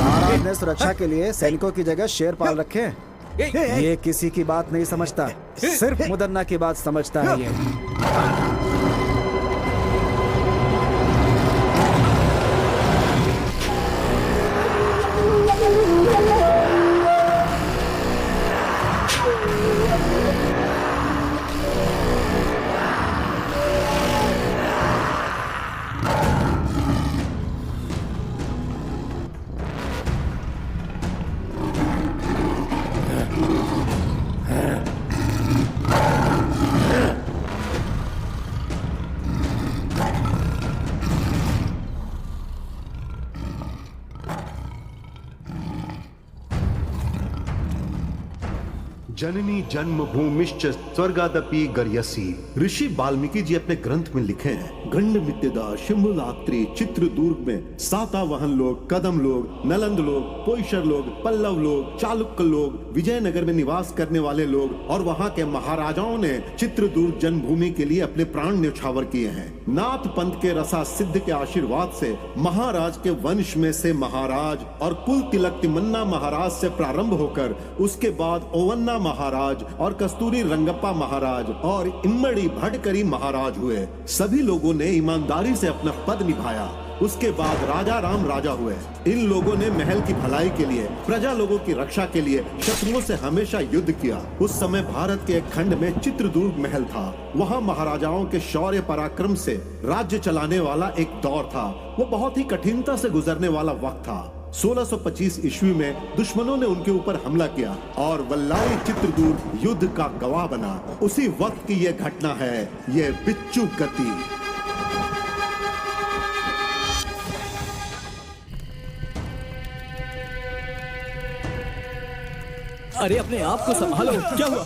महाराज ने सुरक्षा के लिए सैनिकों की जगह शेर पाल रखे हैं। ये किसी की बात नहीं समझता, सिर्फ मुदन्ना की बात समझता है ये। जननी जन्मभूमिश्च स्वर्गादपि गर्यसी। ऋषि वाल्मीकि जी अपने ग्रंथ में लिखे हैं, गंड मित्यदा शिम्बुलाक्त्री चित्रदुर्ग में सातावाहन लोग, कदम लोग, नलंद लोग, पोईशर लोग, पल्लव लोग, चालुक्य लोग, विजयनगर में निवास करने वाले लोग और वहाँ के महाराजाओं ने चित्रदुर्ग जन्मभूमि के लिए अपने प्राण न्यौछावर किए हैं। नाथ पंथ के रसा सिद्ध के आशीर्वाद से महाराज के वंश में से महाराज और कुल तिलक तिमन्ना महाराज से प्रारंभ होकर उसके बाद ओवन्ना महाराज और कस्तूरी रंगप्पा महाराज और इम्मड़ी भटकरी महाराज हुए। सभी लोगों ने ईमानदारी से अपना पद निभाया। उसके बाद राजा राम राजा हुए। इन लोगों ने महल की भलाई के लिए, प्रजा लोगों की रक्षा के लिए शत्रुओं से हमेशा युद्ध किया। उस समय भारत के एक खंड में चित्रदुर्ग महल था। वहाँ महाराजाओं के शौर्य पराक्रम से राज्य चलाने वाला एक दौर था। वो बहुत ही कठिनता से गुजरने वाला वक्त था। 1625 ईस्वी में दुश्मनों ने उनके ऊपर हमला किया और वल्लाई चित्रदुर्ग युद्ध का गवाह बना। उसी वक्त की ये घटना है, ये बिच्छू गति। अरे अपने आप को संभालो। क्या हुआ?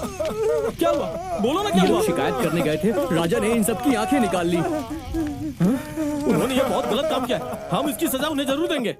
क्या हुआ? बोलो ना क्या हुआ? शिकायत करने गए थे, राजा ने इन सब की आंखें निकाल ली। उन्होंने ये बहुत गलत काम किया है। हम इसकी सजा उन्हें जरूर देंगे।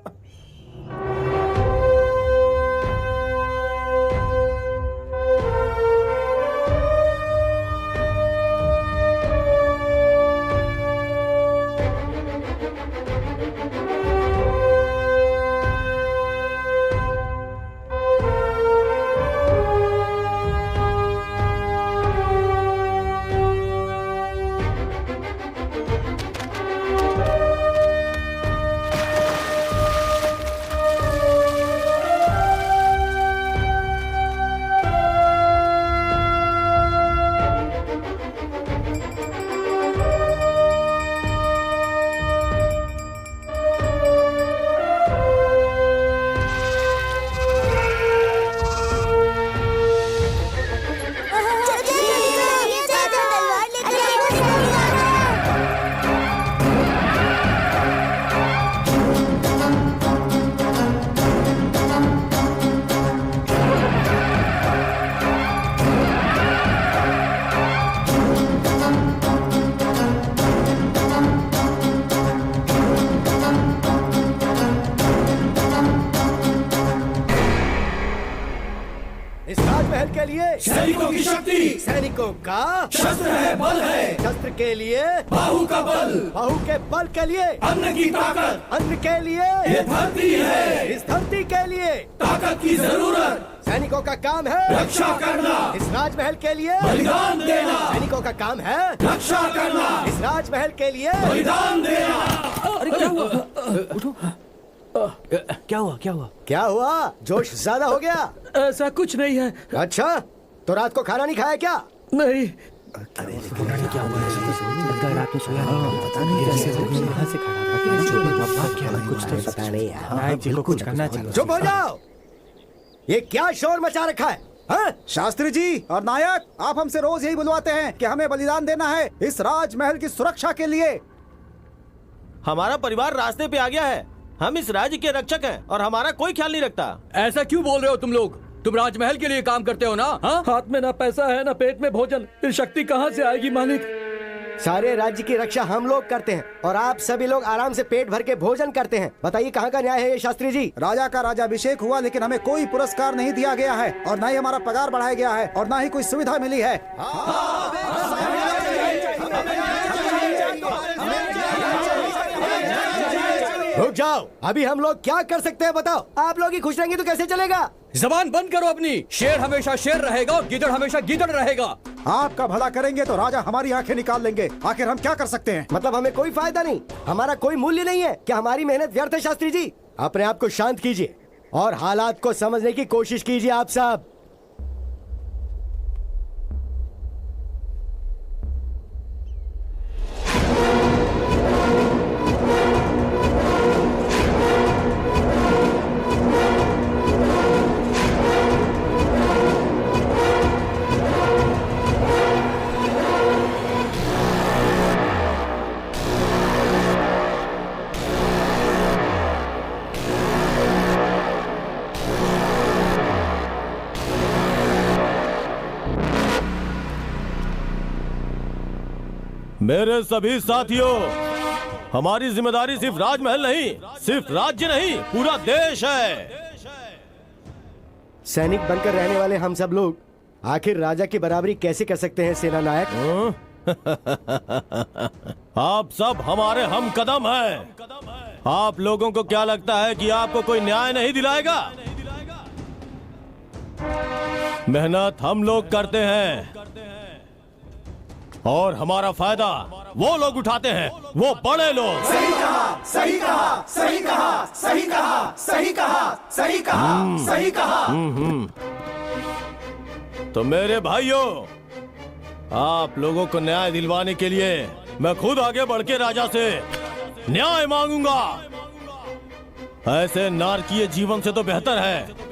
सैनिकों की शक्ति, सैनिकों का शस्त्र है, बल है। शस्त्र के लिए बाहु का बल, बाहु के बल के लिए अन्न की ताकत, अन्न के लिए ये धरती है, इस धरती के लिए ताकत की जरूरत। सैनिकों का काम है रक्षा करना, इस राजमहल के लिए बलिदान देना। सैनिकों का काम है रक्षा करना, इस राजमहल के लिए बलिदान देना। अरे क्या हुआ? उठो। क्या हुआ? क्या हुआ? क्या हुआ? जोश ज्यादा हो गया? ऐसा कुछ नहीं है। अच्छा, तो रात को खाना नहीं खाया क्या? नहीं। अरे क्या हुआ? लगता है रात में सोया नहीं। पता नहीं कैसे यहाँ से खड़ा था। कुछ तो पता नहीं है। नायक जी को कुछ करना चाहिए। चुप हो जाओ। ये क्या शोर मचा रखा है? हाँ? शास्त्री जी और नायक, आप हमसे रोज यही बुलवाते हैं कि हमें बलिदान देना है इस राजमहल की सुरक्षा के लिए। हमारा परिवार रास्ते पे आ गया है। हम इस राज्य के रक्षक हैं और हमारा कोई ख्याल नहीं रखता। ऐसा क्यों बोल रहे हो तुम लोग? तुम राजमहल के लिए काम करते हो ना? हाँ? हाथ में ना पैसा है ना पेट में भोजन, फिर शक्ति कहाँ से आएगी मालिक? सारे राज्य की रक्षा हम लोग करते हैं और आप सभी लोग आराम से पेट भर के भोजन करते हैं। बताइए कहाँ का न्याय है ये शास्त्री जी? राजा का राज्याभिषेक हुआ लेकिन हमें कोई पुरस्कार नहीं दिया गया है और ना ही हमारा पगार बढ़ाया गया है और ना ही कोई सुविधा मिली है। रुक जाओ, अभी हम लोग क्या कर सकते हैं बताओ? आप लोग ही खुश रहेंगे तो कैसे चलेगा? जबान बंद करो अपनी। शेर हमेशा शेर रहेगा और गीदड़ हमेशा गीदड़ रहेगा। आपका भला करेंगे तो राजा हमारी आंखें निकाल लेंगे। आखिर हम क्या कर सकते हैं? मतलब हमें कोई फायदा नहीं, हमारा कोई मूल्य नहीं है क्या? हमारी मेहनत व्यर्थ है? शास्त्री जी अपने आप को शांत कीजिए और हालात को समझने की कोशिश कीजिए आप सब। मेरे सभी साथियों, हमारी जिम्मेदारी सिर्फ राजमहल नहीं, सिर्फ राज्य नहीं, पूरा देश है। सैनिक बनकर रहने वाले हम सब लोग आखिर राजा की बराबरी कैसे कर सकते हैं सेना नायक? आप सब हमारे हम कदम हैं। आप लोगों को क्या लगता है कि आपको कोई न्याय नहीं दिलाएगा? मेहनत हम लोग करते हैं और हमारा फायदा वो लोग उठाते हैं, वो बड़े लोग। सही कहा, सही कहा, सही कहा, सही कहा, सही कहा, सही कहा, सही कहा। तो मेरे भाइयों, आप लोगों को न्याय दिलवाने के लिए मैं खुद आगे बढ़ के राजा से न्याय मांगूंगा। ऐसे नारकीय जीवन से तो बेहतर है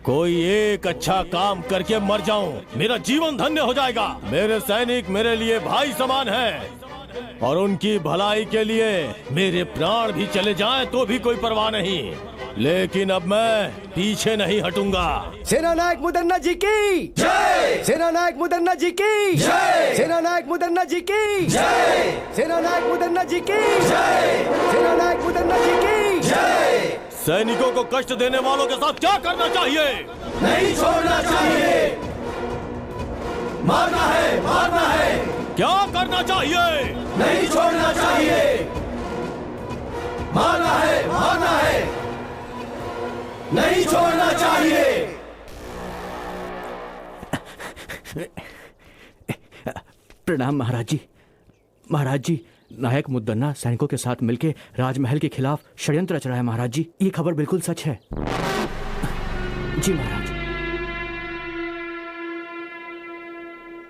कोई एक अच्छा काम करके मर जाऊं, मेरा जीवन धन्य हो जाएगा। मेरे सैनिक मेरे लिए भाई समान हैं और उनकी भलाई के लिए मेरे प्राण भी चले जाएं तो भी कोई परवाह नहीं, लेकिन अब मैं पीछे नहीं हटूंगा। सेना नायक मुदन्ना जी की जय! सेना नायक मुदन्ना जी की जय! सेना नायक मुदन्ना जी की जय! सेना नायक मुदन्ना जी की जय! सेना नायक मुदन्ना जी की जय! सैनिकों को कष्ट देने वालों के साथ क्या करना चाहिए? नहीं छोड़ना चाहिए, मारना है, मारना है। क्या करना चाहिए? नहीं छोड़ना चाहिए, मारना है, मारना है। नहीं छोड़ना चाहिए। प्रणाम महाराज जी। महाराज जी, नायक मुद्दन्ना सैनिकों के साथ मिलकर राजमहल के खिलाफ षड्यंत्र रच रहा है महाराज जी। ये खबर बिल्कुल सच है। जी महाराज।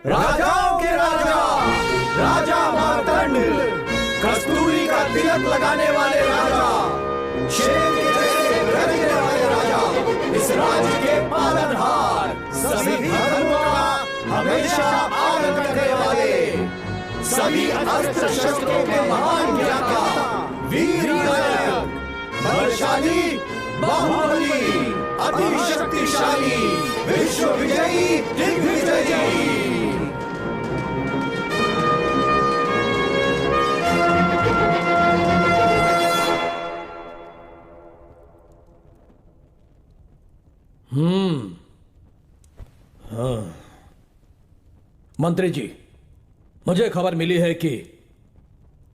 राजाओं के राजा, राजा मार्तंड, कस्तूरी का तिलक लगाने वाले राजा, शेर के जैसे गरजने वाले राजा, इस राज्य के पालनहार, सभी धर्मों का हमेशा पालन करने वाले, सभी अस्त्र शस्त्रों के महान ज्ञाता, वीर नायक, बलशाली, बाहुबली, अति शक्तिशाली, विश्व विजयी, दिग्विजयी। मंत्री जी, मुझे खबर मिली है कि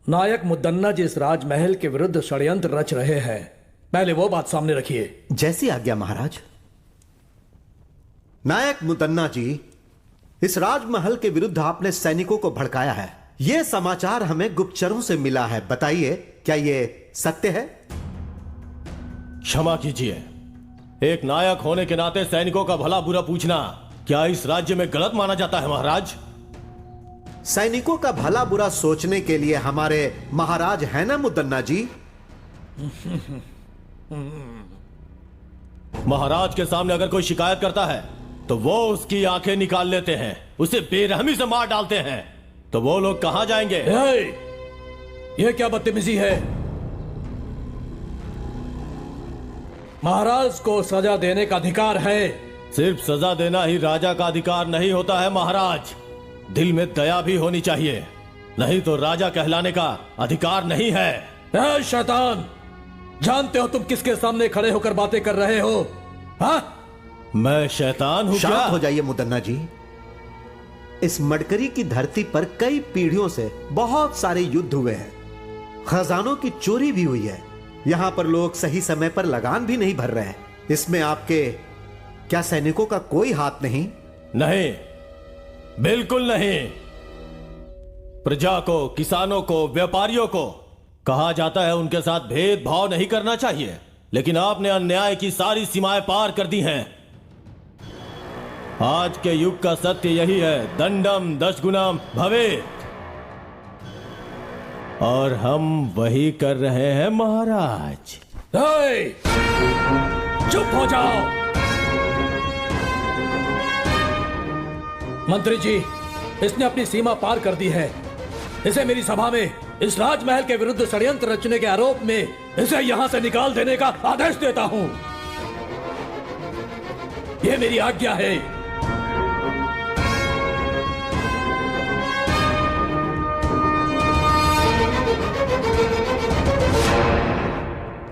नायक मुद्दन्ना जी इस राजमहल के विरुद्ध षड्यंत्र रच रहे हैं। पहले वो बात सामने रखिए। जैसी आज्ञा महाराज। नायक मुदन्ना जी, इस राजमहल के विरुद्ध आपने सैनिकों को भड़काया है। यह समाचार हमें गुप्तचरों से मिला है। बताइए, क्या यह सत्य है? क्षमा कीजिए, एक नायक होने के नाते सैनिकों का भला बुरा पूछना क्या इस राज्य में गलत माना जाता है महाराज? सैनिकों का भला बुरा सोचने के लिए हमारे महाराज है ना मुदन्ना जी? महाराज के सामने अगर कोई शिकायत करता है तो वो उसकी आंखें निकाल लेते हैं, उसे बेरहमी से मार डालते हैं। तो वो लोग कहां जाएंगे? ये क्या बदतमीजी है? महाराज को सजा देने का अधिकार है। सिर्फ सजा देना ही राजा का अधिकार नहीं होता है महाराज, दिल में दया भी होनी चाहिए। नहीं तो राजा कहलाने का अधिकार नहीं है। ए शैतान, जानते हो तुम किसके सामने खड़े होकर बातें कर रहे हो? हाँ? मैं शैतान हूं क्या? शांत हो जाइए मुदन्ना जी। इस मडकरी की धरती पर कई पीढ़ियों से बहुत सारे युद्ध हुए हैं, खजानों की चोरी भी हुई है। यहां पर लोग सही समय पर लगान भी नहीं भर रहे हैं। इसमें आपके क्या सैनिकों का कोई हाथ नहीं? नहीं, बिल्कुल नहीं। प्रजा को, किसानों को, व्यापारियों को कहा जाता है उनके साथ भेदभाव नहीं करना चाहिए, लेकिन आपने अन्याय की सारी सीमाएं पार कर दी हैं। आज के युग का सत्य यही है, दंडम दशगुणम भवेत्, और हम वही कर रहे हैं महाराज। चुप हो जाओ। मंत्री जी, इसने अपनी सीमा पार कर दी है। इसे मेरी सभा में इस राजमहल के विरुद्ध षड्यंत्र रचने के आरोप में इसे यहां से निकाल देने का आदेश देता हूं। यह मेरी आज्ञा है।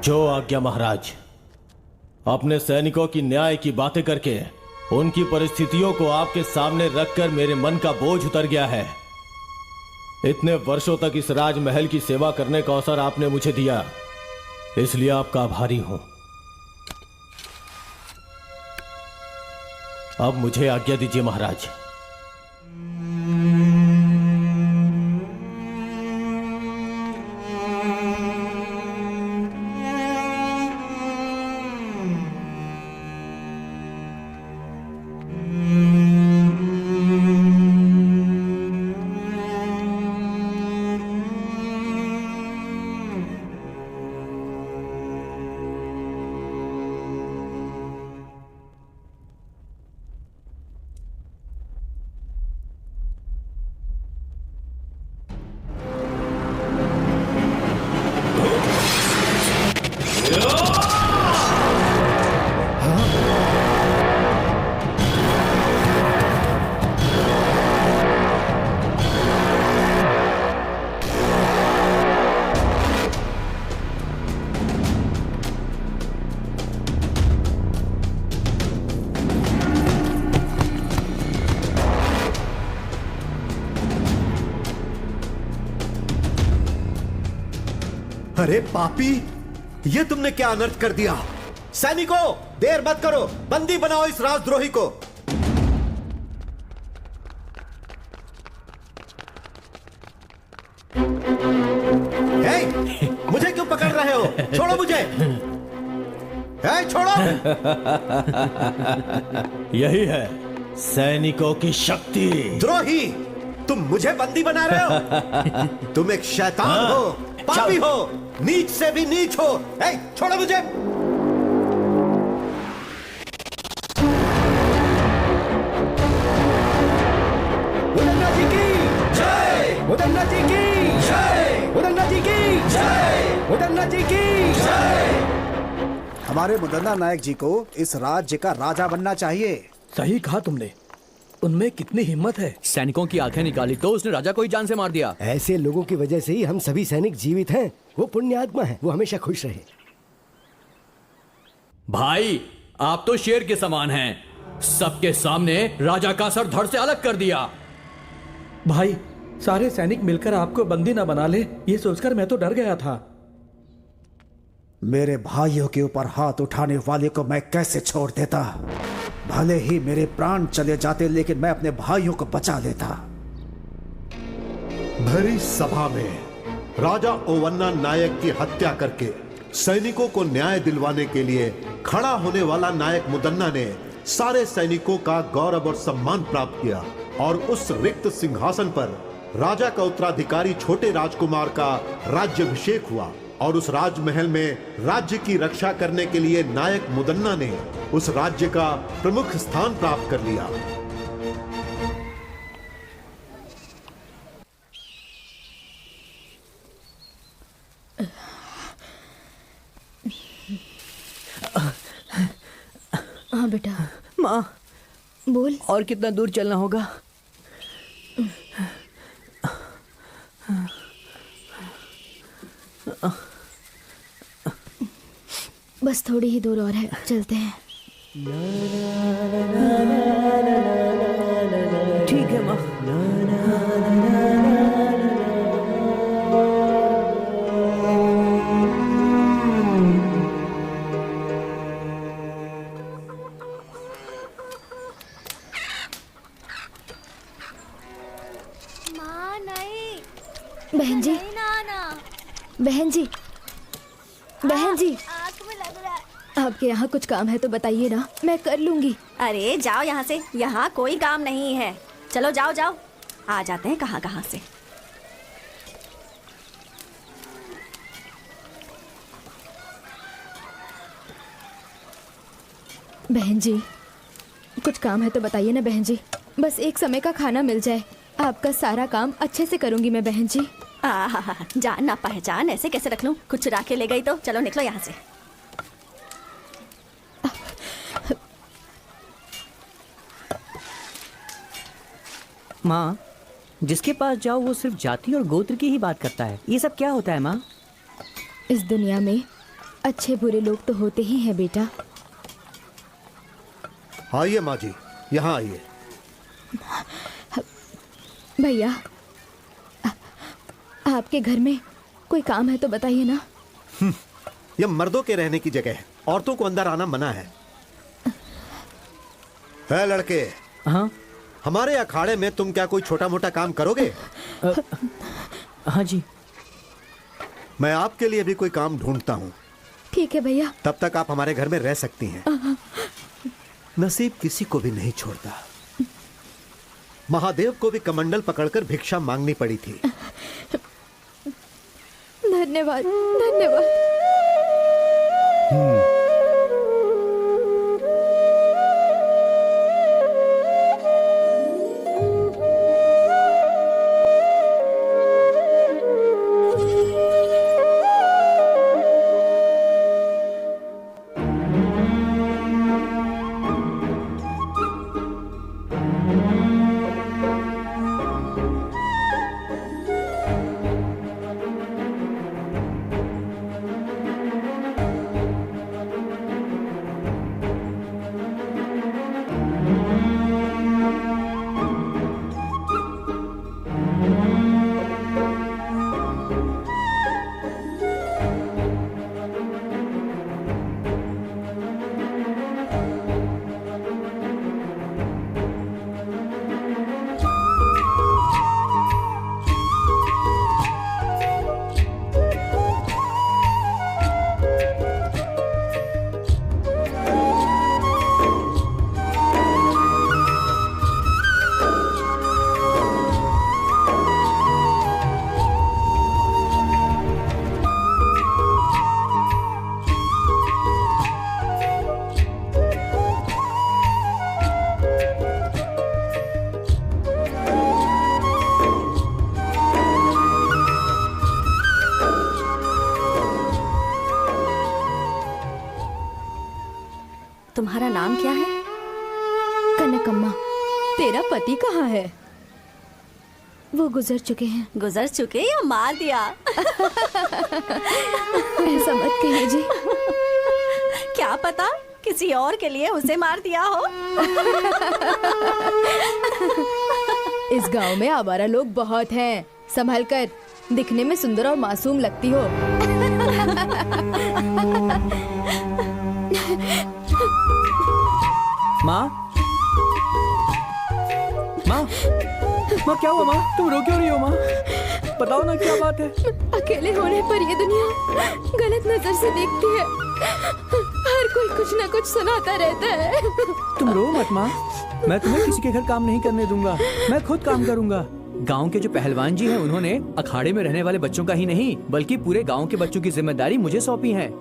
जो आज्ञा महाराज। अपने सैनिकों की न्याय की बातें करके उनकी परिस्थितियों को आपके सामने रखकर मेरे मन का बोझ उतर गया है। इतने वर्षों तक इस राजमहल की सेवा करने का अवसर आपने मुझे दिया, इसलिए आपका आभारी हूं। अब मुझे आज्ञा दीजिए महाराज। अरे पापी, ये तुमने क्या अनर्थ कर दिया? सैनिकों, देर मत करो, बंदी बनाओ इस राजद्रोही को। मुझे क्यों पकड़ रहे हो? छोड़ो मुझे। छोड़ो। यही है सैनिकों की शक्ति। द्रोही, तुम मुझे बंदी बना रहे हो? तुम एक शैतान हो, पापी हो, नीच से भी नीच हो। छोड़ो मुझे। मुदन्ना जी की जय, मुदन्ना जी की जय, मुदन्ना जी की जय, मुदन्ना जी की जय। हमारे मुदन्ना नायक जी को इस राज्य का राजा बनना चाहिए। सही कहा तुमने। उनमें कितनी हिम्मत है। सैनिकों की आंखें निकाली तो उसने राजा को ही जान से मार दिया। ऐसे लोगों की वजह से ही हम सभी सैनिक जीवित हैं। वो पुण्यात्मा है, वो हमेशा खुश रहे। भाई, आप तो शेर के समान हैं। सबके सामने राजा का सर धड़ से अलग कर दिया। भाई, सारे सैनिक मिलकर आपको बंदी न बना ले, ये सोचकर मैं तो डर गया था। मेरे भाइयों के ऊपर हाथ उठाने वाले को मैं कैसे छोड़ देता? भले ही मेरे प्राण चले जाते, लेकिन मैं अपने भाइयों को बचा लेता। भरी सभा में राजा ओवन्ना नायक की हत्या करके सैनिकों को न्याय दिलवाने के लिए खड़ा होने वाला नायक मुदन्ना ने सारे सैनिकों का गौरव और सम्मान प्राप्त किया, और उस रिक्त सिंहासन पर राजा का उत्तराधिकारी छोटे राजकुमार का राज्याभिषेक हुआ। और उस राजमहल में राज्य की रक्षा करने के लिए नायक मुदन्ना ने उस राज्य का प्रमुख स्थान प्राप्त कर लिया। हाँ बेटा। माँ, बोल। और कितना दूर चलना होगा? बस थोड़ी ही दूर और है, चलते हैं। ठीक है माँ। माँ नहीं। बहन जी, बहन जी, बहन जी, आँख में लग रहा है। आपके यहाँ कुछ काम है तो बताइए ना, मैं कर लूंगी। अरे जाओ यहाँ से, यहाँ कोई काम नहीं है। चलो जाओ जाओ, आ जाते हैं कहाँ कहाँ से। बहन जी, कुछ काम है तो बताइए ना बहन जी। बस एक समय का खाना मिल जाए, आपका सारा काम अच्छे से करूंगी मैं बहन जी। जान ना पहचान ऐसे कैसे रख लूं? कुछ चुरा के ले गई तो चलो निकलो यहाँ से। माँ, जिसके पास जाओ वो सिर्फ जाति और गोत्र की ही बात करता है। ये सब क्या होता है माँ? इस दुनिया में अच्छे बुरे लोग तो होते ही हैं बेटा। आइए माँ जी, यहाँ आइए। भैया, आपके घर में कोई काम है तो बताइए ना। यह मर्दों के रहने की जगह है, औरतों को अंदर आना मना है। लड़के, हाँ हमारे अखाड़े में तुम क्या कोई छोटा मोटा काम करोगे? हाँ जी। मैं आपके लिए भी कोई काम ढूंढता हूँ। ठीक है भैया। तब तक आप हमारे घर में रह सकती हैं। नसीब किसी को भी नहीं छोड़ता। महादेव को भी कमंडल पकड़कर भिक्षा मांगनी पड़ी थी। धन्यवाद, धन्यवाद। तुम्हारा नाम क्या है? कनकम्मा। तेरा पति कहाँ है? वो गुजर चुके हैं। गुजर चुके या मार दिया? ऐसा मत कहिए जी। क्या पता किसी और के लिए उसे मार दिया हो। इस गांव में आवारा लोग बहुत हैं। संभल कर, दिखने में सुंदर और मासूम लगती हो। माँ, माँ, माँ क्या हुआ माँ? तुम रो क्यों रही हो माँ? बताओ ना क्या बात है? अकेले होने पर ये दुनिया गलत नजर से देखती है। हर कोई कुछ ना कुछ सुनाता रहता है। तुम रो मत माँ, मैं तुम्हें किसी के घर काम नहीं करने दूंगा। मैं खुद काम करूंगा। गांव के जो पहलवान जी हैं, उन्होंने अखाड़े में रहने वाले बच्चों का ही नहीं बल्कि पूरे गांव के बच्चों की जिम्मेदारी मुझे सौंपी है।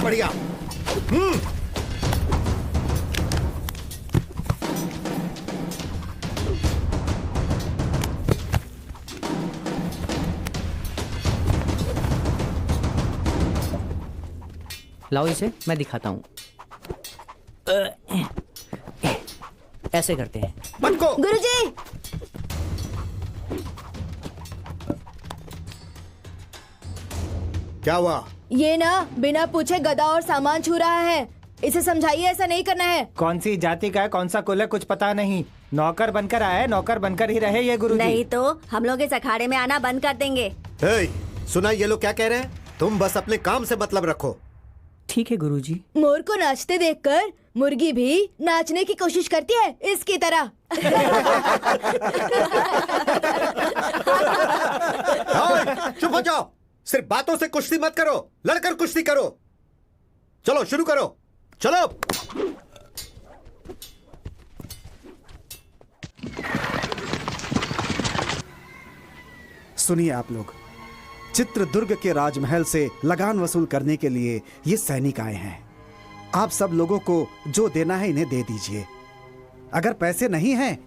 बढ़िया। लाओ इसे, मैं दिखाता हूँ। ऐसे करते हैं। बंद को। गुरुजी, क्या हुआ? ये ना बिना पूछे गधा और सामान छू रहा है। इसे समझाइए ऐसा नहीं करना है। कौन सी जाति का है, कौन सा कुल है, कुछ पता नहीं। नौकर बनकर आया है, नौकर बनकर ही रहे ये गुरुजी। नहीं तो हम लोग इस अखाड़े में आना बंद कर देंगे। सुना ये लोग क्या कह रहे हैं? तुम बस अपने काम से मतलब रखो। ठीक है गुरुजी। मोर को नाचते देखकर मुर्गी भी नाचने की कोशिश करती है, इसकी तरह। चुप हो जाओ। सिर्फ बातों से कुश्ती मत करो, लड़कर कुश्ती करो। चलो शुरू करो, चलो। सुनिए आप लोग, चित्रदुर्ग के राजमहल से लगान वसूल करने के लिए ये सैनिक आए हैं। आप सब लोगों को जो देना है इन्हें दे दीजिए। अगर पैसे नहीं हैं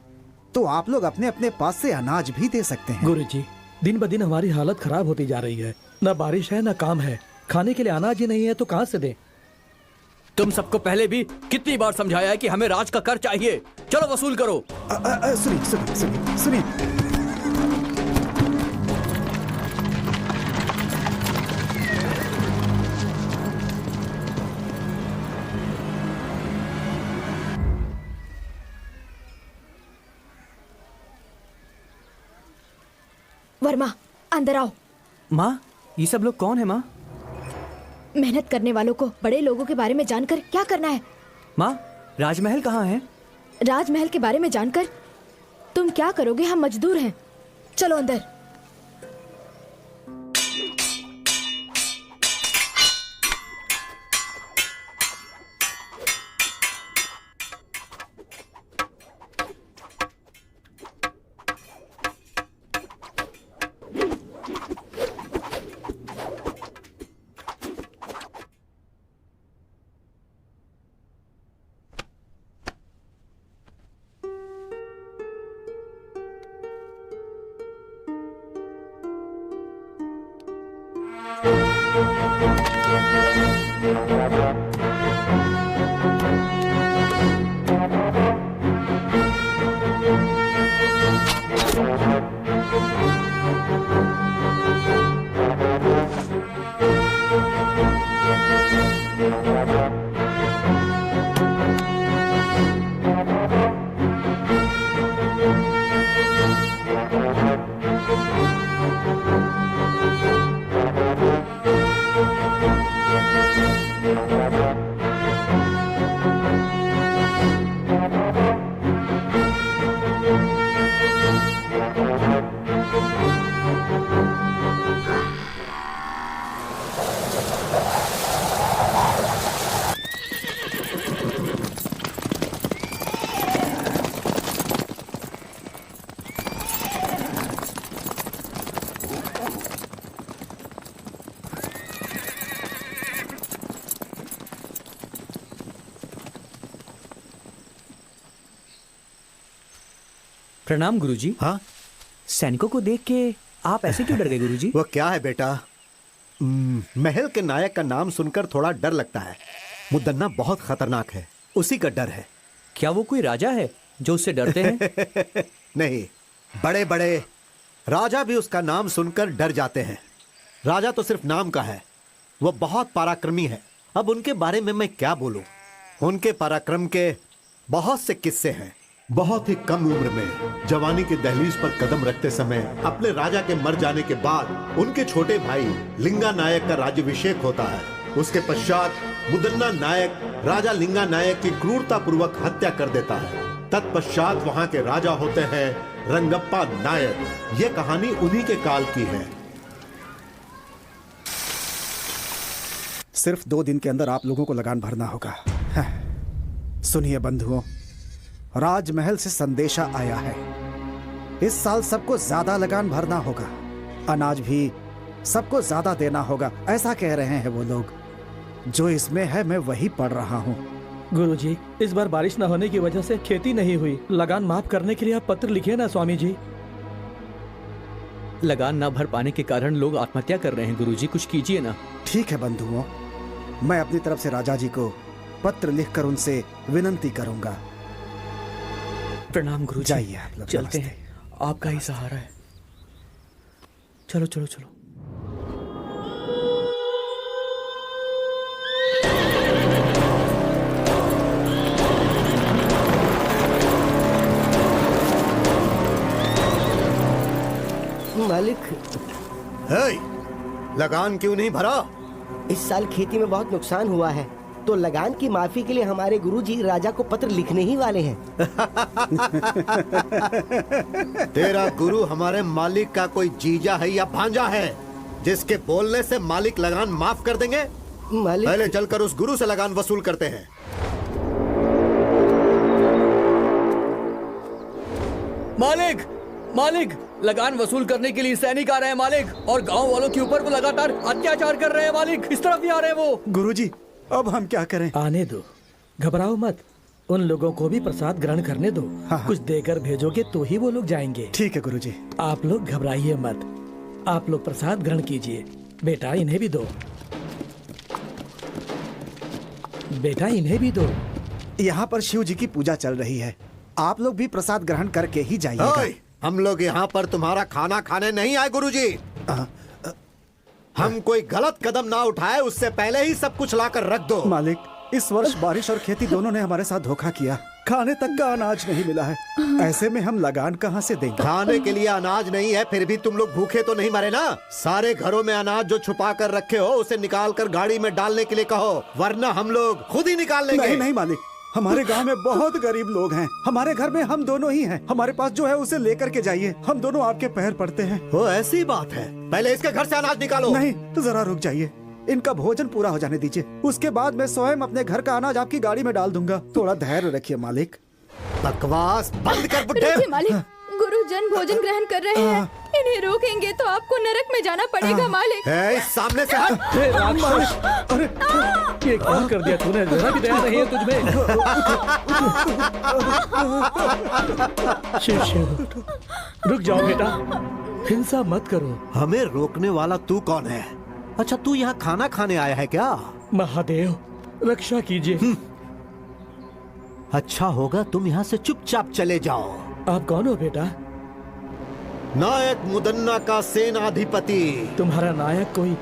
तो आप लोग अपने अपने पास से अनाज भी दे सकते हैं। गुरुजी, दिन ब दिन हमारी हालत खराब होती जा रही है। न बारिश है न काम है, खाने के लिए अनाज ही नहीं है तो कहाँ से दें? तुम सबको पहले भी कितनी बार समझाया है कि हमें राज का कर चाहिए। चलो वसूल करो। सुनिए सुनिए सुनिए सुनिए। वर्मा, अंदर आओ। माँ, ये सब लोग कौन है माँ? मेहनत करने वालों को बड़े लोगों के बारे में जानकर क्या करना है? माँ, राजमहल कहाँ है? राजमहल के बारे में जानकर तुम क्या करोगे? हम मजदूर हैं। चलो अंदर। प्रणाम गुरुजी। हाँ, सैनिकों को देख के आप ऐसे क्यों डर गए गुरुजी? वो क्या है बेटा, महल के नायक का नाम सुनकर थोड़ा डर लगता है। मुदन्ना बहुत खतरनाक है, उसी का डर है। क्या वो कोई राजा है जो उससे डरते हैं? नहीं, बड़े बड़े राजा भी उसका नाम सुनकर डर जाते हैं। राजा तो सिर्फ नाम का है, वो बहुत पराक्रमी है। अब उनके बारे में मैं क्या बोलूं? उनके पराक्रम के बहुत से किस्से हैं। बहुत ही कम उम्र में जवानी की दहलीज पर कदम रखते समय अपने राजा के मर जाने के बाद उनके छोटे भाई लिंगा नायक का राज्याभिषेक होता है। उसके पश्चात मुदन्ना नायक राजा लिंगा नायक की क्रूरता पूर्वक हत्या कर देता है। तत्पश्चात वहां के राजा होते हैं रंगप्पा नायक। ये कहानी उन्हीं के काल की है। सिर्फ 2 दिन के अंदर आप लोगों को लगान भरना होगा। सुनिए बंधुओं, राजमहल से संदेशा आया है। इस साल सबको ज्यादा लगान भरना होगा, अनाज भी सबको ज्यादा देना होगा, ऐसा कह रहे हैं वो लोग। जो इसमें है मैं वही पढ़ रहा हूँ। गुरुजी, इस बार बारिश न होने की वजह से खेती नहीं हुई। लगान माफ करने के लिए आप पत्र लिखिए ना स्वामी जी। लगान ना भर पाने के कारण लोग आत्महत्या कर रहे हैं गुरुजी, कुछ कीजिए ना। ठीक है बंधुओं, मैं अपनी तरफ से राजा जी को पत्र लिखकर उनसे विनंती करूंगा। प्रणाम गुरुजी। जाइए आप लोग, चलते नमस्ते। हैं, आपका ही सहारा है। चलो चलो चलो। मालिक, लगान क्यों नहीं भरा? इस साल खेती में बहुत नुकसान हुआ है, तो लगान की माफी के लिए हमारे गुरुजी राजा को पत्र लिखने ही वाले हैं। तेरा गुरु हमारे मालिक का कोई जीजा है या भांजा है जिसके बोलने से मालिक लगान माफ कर देंगे? मालिक, पहले चलकर उस गुरु से लगान वसूल करते हैं। मालिक, मालिक, लगान वसूल करने के लिए सैनिक आ रहे हैं मालिक, और गांव वालों के ऊपर वो लगातार अत्याचार कर रहे हैं मालिक। इस तरफ ही आ रहे हैं वो। गुरुजी, अब हम क्या करें? आने दो, घबराओ मत। उन लोगों को भी प्रसाद ग्रहण करने दो। हाँ। कुछ देकर भेजोगे तो ही वो लोग जाएंगे। ठीक है गुरुजी। आप लोग घबराइए मत, आप लोग प्रसाद ग्रहण कीजिए। बेटा इन्हें भी दो, बेटा इन्हें भी दो। यहाँ पर शिव जी की पूजा चल रही है, आप लोग भी प्रसाद ग्रहण करके ही जाइएगा। ओए, हम लोग यहाँ पर तुम्हारा खाना खाने नहीं आए गुरुजी। हम कोई गलत कदम ना उठाए उससे पहले ही सब कुछ लाकर रख दो। मालिक, इस वर्ष बारिश और खेती दोनों ने हमारे साथ धोखा किया। खाने तक का अनाज नहीं मिला है, ऐसे में हम लगान कहाँ से देंगे? खाने के लिए अनाज नहीं है, फिर भी तुम लोग भूखे तो नहीं मरे ना? सारे घरों में अनाज जो छुपा कर रखे हो उसे निकाल कर गाड़ी में डालने के लिए कहो, वरना हम लोग खुद ही निकाल लेंगे। नहीं नहीं मालिक, हमारे गांव में बहुत गरीब लोग हैं, हमारे घर में हम दोनों ही हैं। हमारे पास जो है उसे लेकर के जाइए, हम दोनों आपके पैर पड़ते हैं। वो ऐसी बात है, पहले इसके घर से अनाज निकालो। नहीं, जरा रुक जाइए, इनका भोजन पूरा हो जाने दीजिए, उसके बाद मैं स्वयं अपने घर का अनाज आपकी गाड़ी में डाल दूंगा। थोड़ा धैर्य रखिए मालिक। बकवास बंद कर बुड्ढे। रुकिए मालिक, गुरुजन भोजन ग्रहण कर रहे हैं, इन्हें रोकेंगे तो आपको नरक में जाना पड़ेगा मालिक। सामने से हट। हे राक्षस, अरे ये क्या कर दिया तूने? जरा भी दया नहीं है तुझमें। शिव शिव, रुक जाओ बेटा, हिंसा मत करो। हमें रोकने वाला तू कौन है? अच्छा, तू यहाँ खाना खाने आया है क्या? महादेव, रक्षा कीजिए। अच्छा होगा तुम यहाँ से चुपचाप चले जाओ। आप कौन हो बेटा? नायक मुदन्ना का सेनाधिपति। तुम्हारा नायक कोई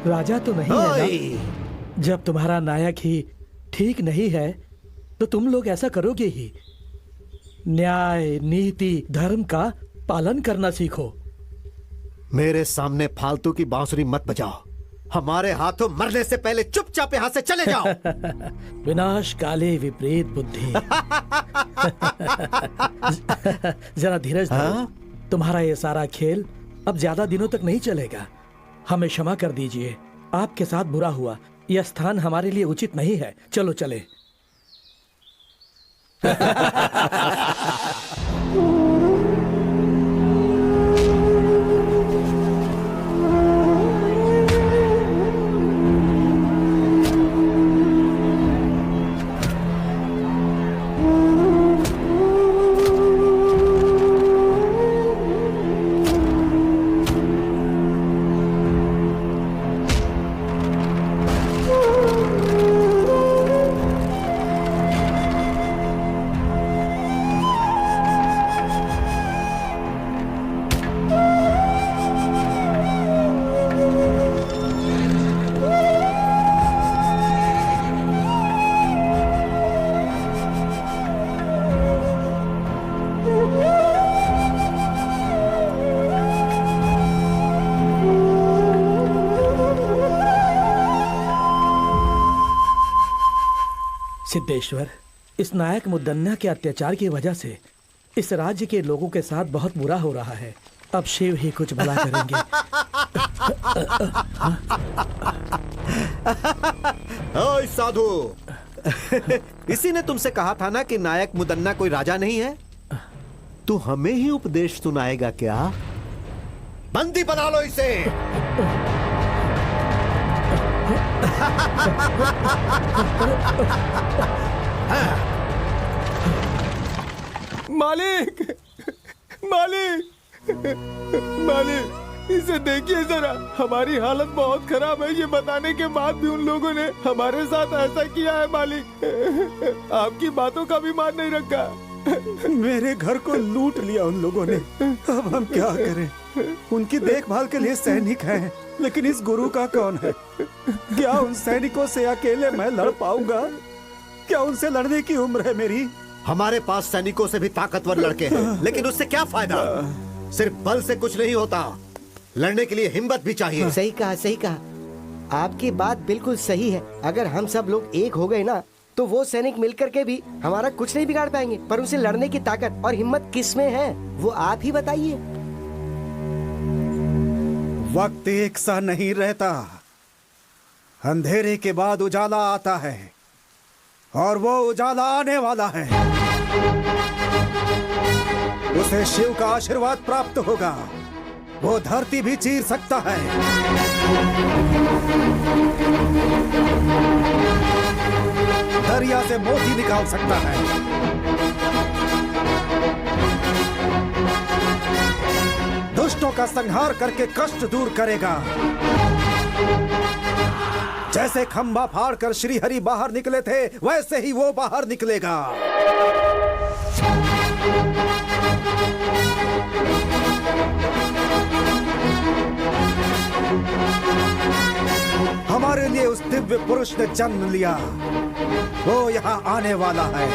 राजा तो नहीं है ना? जब तुम्हारा नायक ही ठीक नहीं है तो तुम लोग ऐसा करोगे ही। न्याय, नीति, धर्म का पालन करना सीखो। मेरे सामने फालतू की बांसुरी मत बजाओ, हमारे हाथों मरने से पहले चुपचाप यहाँ से चले जाओ। विनाश काले विपरीत बुद्धि। जरा धीरज धरो, तुम्हारा ये सारा खेल अब ज्यादा दिनों तक नहीं चलेगा। हमें क्षमा कर दीजिए, आपके साथ बुरा हुआ, यह स्थान हमारे लिए उचित नहीं है। चलो चले। सिद्धेश्वर, इस नायक मुदन्ना के अत्याचार की वजह से इस राज्य के लोगों के साथ बहुत बुरा हो रहा है। अब शिव ही कुछ भला करेंगे। ओए साधु, इसी ने तुमसे कहा था ना कि नायक मुदन्ना कोई राजा नहीं है? तू हमें ही उपदेश सुनाएगा क्या? बंदी बना लो इसे। मालिक, मालिक, मालिक, इसे देखिए जरा, हमारी हालत बहुत खराब है। ये बताने के बाद भी उन लोगों ने हमारे साथ ऐसा किया है मालिक। आपकी बातों का भी मान नहीं रखा। मेरे घर को लूट लिया उन लोगों ने। अब हम क्या करें? उनकी देखभाल के लिए सैनिक हैं, लेकिन इस गुरु का कौन है? क्या उन सैनिकों से अकेले मैं लड़ पाऊंगा? क्या उनसे लड़ने की उम्र है मेरी? हमारे पास सैनिकों से भी ताकतवर लड़के हैं, लेकिन उससे क्या फायदा? सिर्फ बल से कुछ नहीं होता, लड़ने के लिए हिम्मत भी चाहिए। सही कहा, सही कहा। आपकी बात बिल्कुल सही है। अगर हम सब लोग एक हो गए ना, तो वो सैनिक मिलकर के भी हमारा कुछ नहीं बिगाड़ पाएंगे। पर उनसे लड़ने की ताकत और हिम्मत किस में है, वो आप ही बताइए। वक्त एक सा नहीं रहता। अंधेरे के बाद उजाला आता है, और वो उजाला आने वाला है। उसे शिव का आशीर्वाद प्राप्त होगा। वो धरती भी चीर सकता है। दरिया से मोती निकाल सकता है। दुष्टों का संहार करके कष्ट दूर करेगा। जैसे खंभा फाड़कर श्री हरि बाहर निकले थे, वैसे ही वो बाहर निकलेगा। हमारे लिए उस दिव्य पुरुष ने जन्म लिया। वो यहाँ आने वाला है।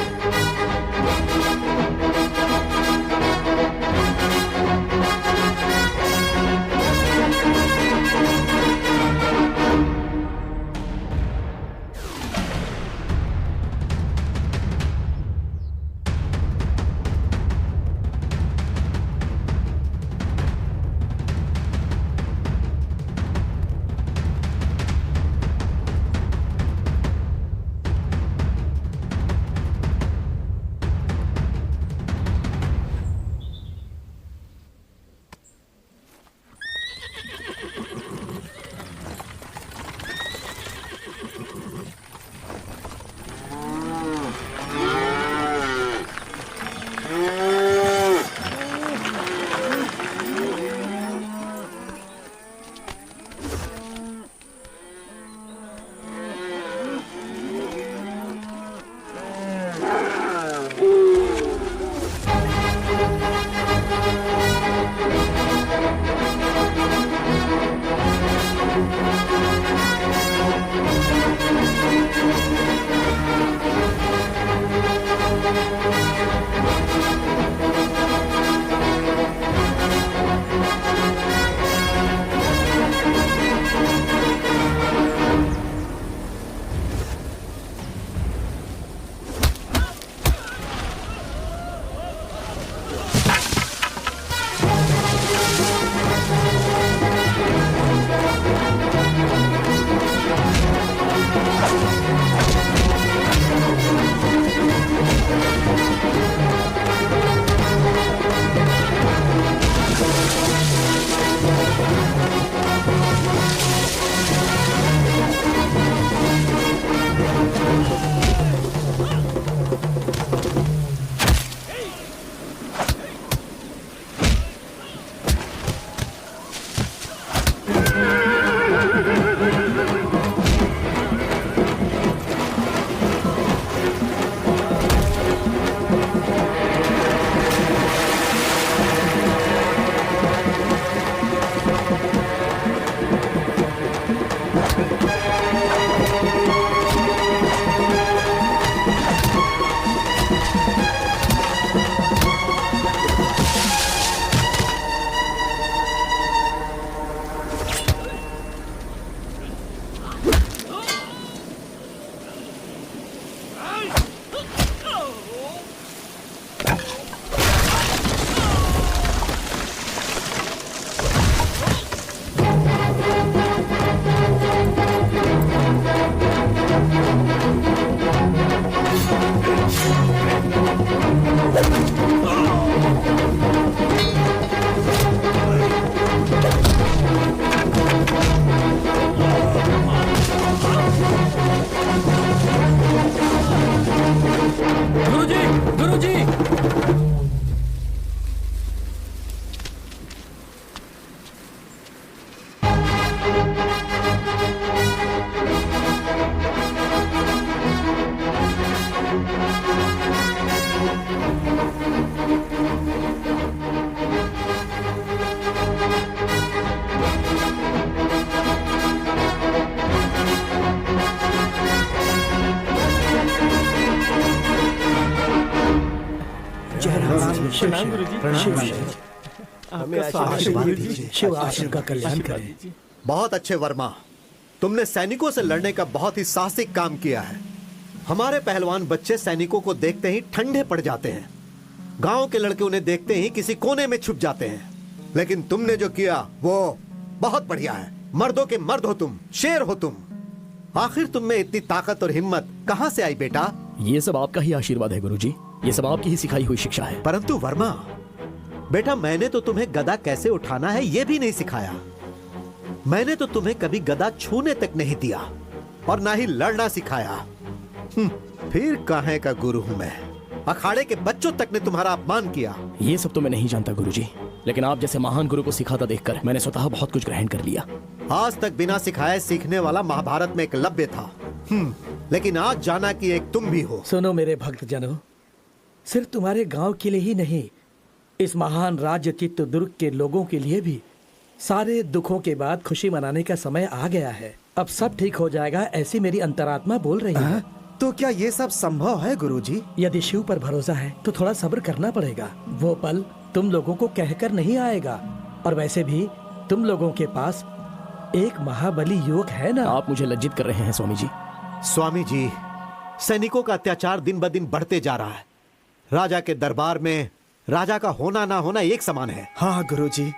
प्रणाम गुरुजी। आशीर्वाद दीजिए, शिव आप सबका कल्याण करे। बहुत अच्छे वर्मा, तुमने सैनिकों से लड़ने का बहुत ही साहसिक काम किया है। हमारे पहलवान बच्चे सैनिकों को देखते ही ठंडे पड़ जाते हैं। गांव के लड़के उन्हें देखते ही किसी कोने में छुप जाते हैं। लेकिन तुमने जो किया वो बहुत बढ़िया है। मर्दों के मर्द हो तुम, शेर हो तुम। आखिर तुम में इतनी ताकत और हिम्मत कहां से आई बेटा? ये सब आपका ही आशीर्वाद है गुरुजी। ये सब आपकी ही सिखाई हुई शिक्षा है। परंतु वर्मा बेटा, मैंने तो तुम्हें गदा कैसे उठाना है ये भी नहीं सिखाया। मैंने तो तुम्हें कभी गदा छूने तक नहीं दिया और ना ही लड़ना सिखाया। फिर काहे का गुरु हूं मैं? अखाड़े के बच्चों तक ने तुम्हारा अपमान किया। ये सब तो मैं नहीं जानता गुरुजी, लेकिन आप जैसे महान गुरु को सिखाता देखकर मैंने स्वतः बहुत कुछ ग्रहण कर लिया। आज तक बिना सिखाए सीखने वाला महाभारत में एकलव्य था, लेकिन आज जाना कि एक तुम भी हो। सुनो मेरे भक्त जनों, सिर्फ तुम्हारे गांव के लिए ही नहीं, इस महान राज्य चित्रदुर्ग के लोगों के लिए भी सारे दुखों के बाद खुशी मनाने का समय आ गया है। अब सब ठीक हो जाएगा, ऐसी मेरी अंतरात्मा बोल रही है। तो क्या ये सब संभव है गुरुजी? यदि शिव पर भरोसा है तो थोड़ा सब्र करना पड़ेगा। वो पल तुम लोगों को कहकर नहीं आएगा। और वैसे भी तुम लोगों के पास एक महाबली युवक है ना। आप मुझे लज्जित कर रहे हैं स्वामी जी। स्वामी जी, सैनिकों का अत्याचार दिन ब दिन बढ़ते जा रहा है। राजा के दरबार में राजा का होना ना होना एक समान है। हाँ गुरुजी,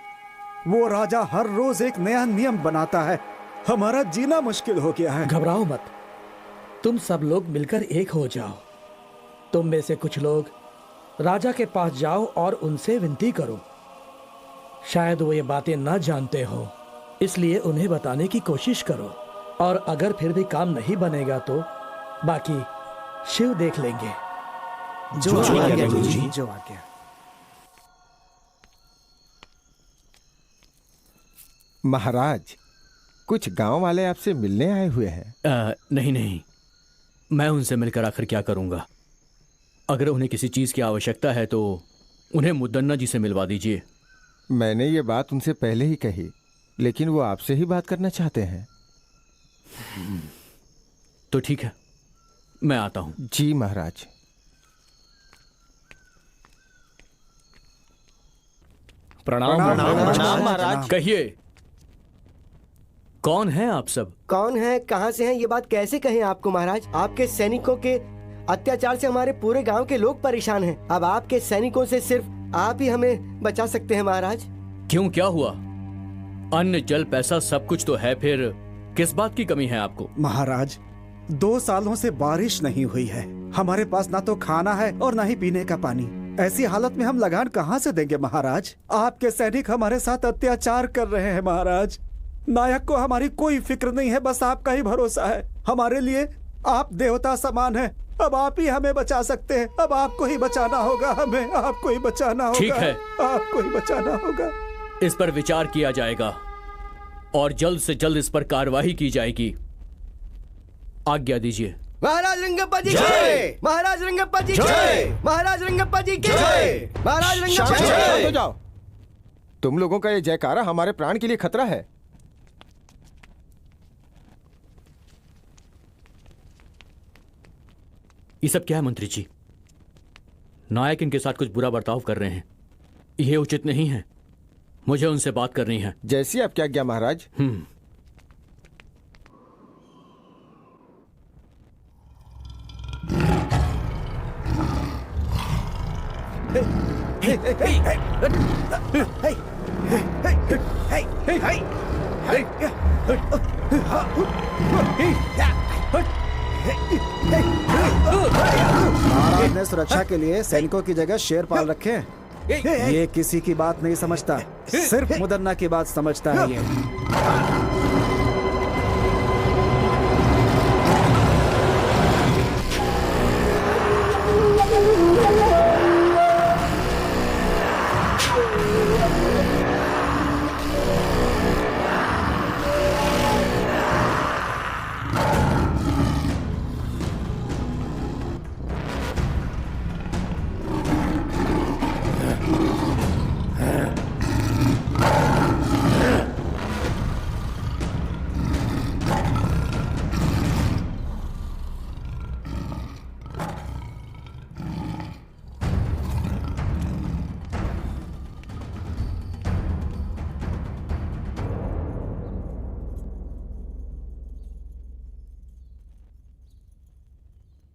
वो राजा हर रोज एक नया नियम बनाता है। हमारा जीना मुश्किल हो गया है। घबराओ मत, तुम सब लोग मिलकर एक हो जाओ। तुम में से कुछ लोग राजा के पास जाओ और उनसे विनती करो। शायद वो ये बातें ना जानते हो, इसलिए उन्हें बताने की कोशिश करो। और अगर फिर भी काम नहीं बनेगा तो बाकी शिव देख लेंगे। जो आज्ञा गुरुजी, जो आज्ञा। महाराज, कुछ गांव वाले आपसे मिलने आए हुए हैं। नहीं, मैं उनसे मिलकर आखिर क्या करूंगा। अगर उन्हें किसी चीज की आवश्यकता है तो उन्हें मुद्दन्ना जी से मिलवा दीजिए। मैंने ये बात उनसे पहले ही कही, लेकिन वो आपसे ही बात करना चाहते हैं। तो ठीक है, मैं आता हूं। जी महाराज। प्रणाम महाराज। कहिए, कौन है आप सब? कौन है, कहां से हैं, ये बात कैसे कहें आपको महाराज? आपके सैनिकों के अत्याचार से हमारे पूरे गांव के लोग परेशान हैं। अब आपके सैनिकों से सिर्फ आप ही हमें बचा सकते हैं महाराज। क्यों, क्या हुआ? अन्न जल पैसा सब कुछ तो है, फिर किस बात की कमी है आपको? महाराज, 2 सालों से बारिश नहीं हुई है। हमारे पास ना तो खाना है और ना ही पीने का पानी। ऐसी हालत में हम लगान कहां से देंगे महाराज? आपके सैनिक हमारे साथ अत्याचार कर रहे हैं महाराज। नायक को हमारी कोई फिक्र नहीं है, बस आपका ही भरोसा है। हमारे लिए आप देवता समान हैं। अब आप ही हमें बचा सकते हैं। अब आपको ही बचाना होगा, हमें आपको ही बचाना होगा। ठीक है, आपको ही बचाना होगा। इस पर विचार किया जाएगा और जल्द से जल्द इस पर कार्रवाई की जाएगी। आज्ञा दीजिए। महाराज रंगप्पा जी जय, महाराज रंगप्पा जी जय, महाराज रंगप्पा जी जय, महाराज रंगप्पा जी जय। हो जाओ, तुम लोगों का ये जयकारा हमारे प्राण के लिए खतरा है। ये सब क्या है मंत्री जी? नायक इनके साथ कुछ बुरा बर्ताव कर रहे हैं। यह उचित नहीं है। मुझे उनसे बात करनी है। जैसी आपकी आज्ञा महाराज। महाराज ने सुरक्षा के लिए सैनिकों की जगह शेर पाल रखे हैं। ये किसी की बात नहीं समझता, सिर्फ मुदन्ना की बात समझता है ये।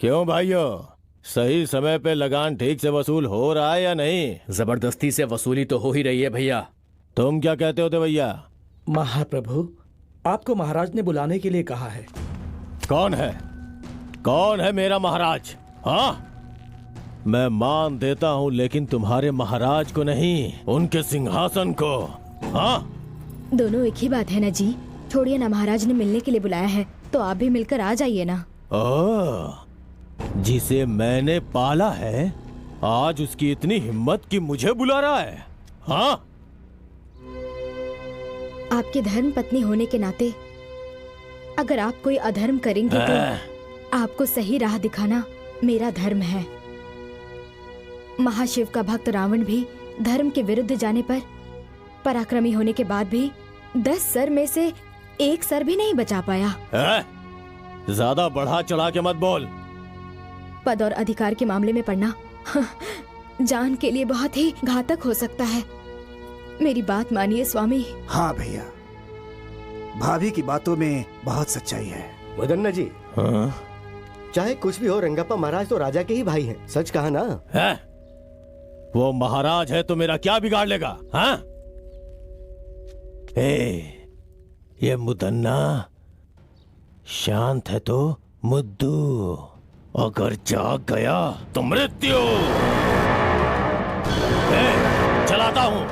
क्यों भाइयों, सही समय पे लगान ठीक से वसूल हो रहा है या नहीं? जबरदस्ती से वसूली तो हो ही रही है भैया। तुम क्या कहते होते भैया? महाप्रभु, आपको महाराज ने बुलाने के लिए कहा है। कौन है? कौन है मेरा महाराज? हाँ, मैं मान देता हूँ, लेकिन तुम्हारे महाराज को नहीं, उनके सिंहासन को। हाँ, दोनों एक ही बात है ना जी। छोड़िए ना, महाराज ने मिलने के लिए बुलाया है तो आप भी मिलकर आ जाइए ना। जिसे मैंने पाला है, आज उसकी इतनी हिम्मत कि मुझे बुला रहा है। हाँ, आपके धर्म पत्नी होने के नाते अगर आप कोई अधर्म करेंगे तो आपको सही राह दिखाना मेरा धर्म है। महाशिव का भक्त रावण भी धर्म के विरुद्ध जाने पर पराक्रमी होने के बाद भी 10 सर में से 1 सर भी नहीं बचा पाया। ज्यादा बढ़ा चढ़ा के मत बोल। पद और अधिकार के मामले में पड़ना जान के लिए बहुत ही घातक हो सकता है। मेरी बात मानिए स्वामी। हाँ भैया, भाभी की बातों में बहुत सच्चाई है। मुदन्ना जी, चाहे कुछ भी हो, रंगप्पा महाराज तो राजा के ही भाई हैं। सच कहा ना? है? वो महाराज है तो मेरा क्या बिगाड़ लेगा? हाँ? ये मुदन्ना शांत है तो मुद्दू, अगर जाग गया तो मृत्यु। चलाता हूं।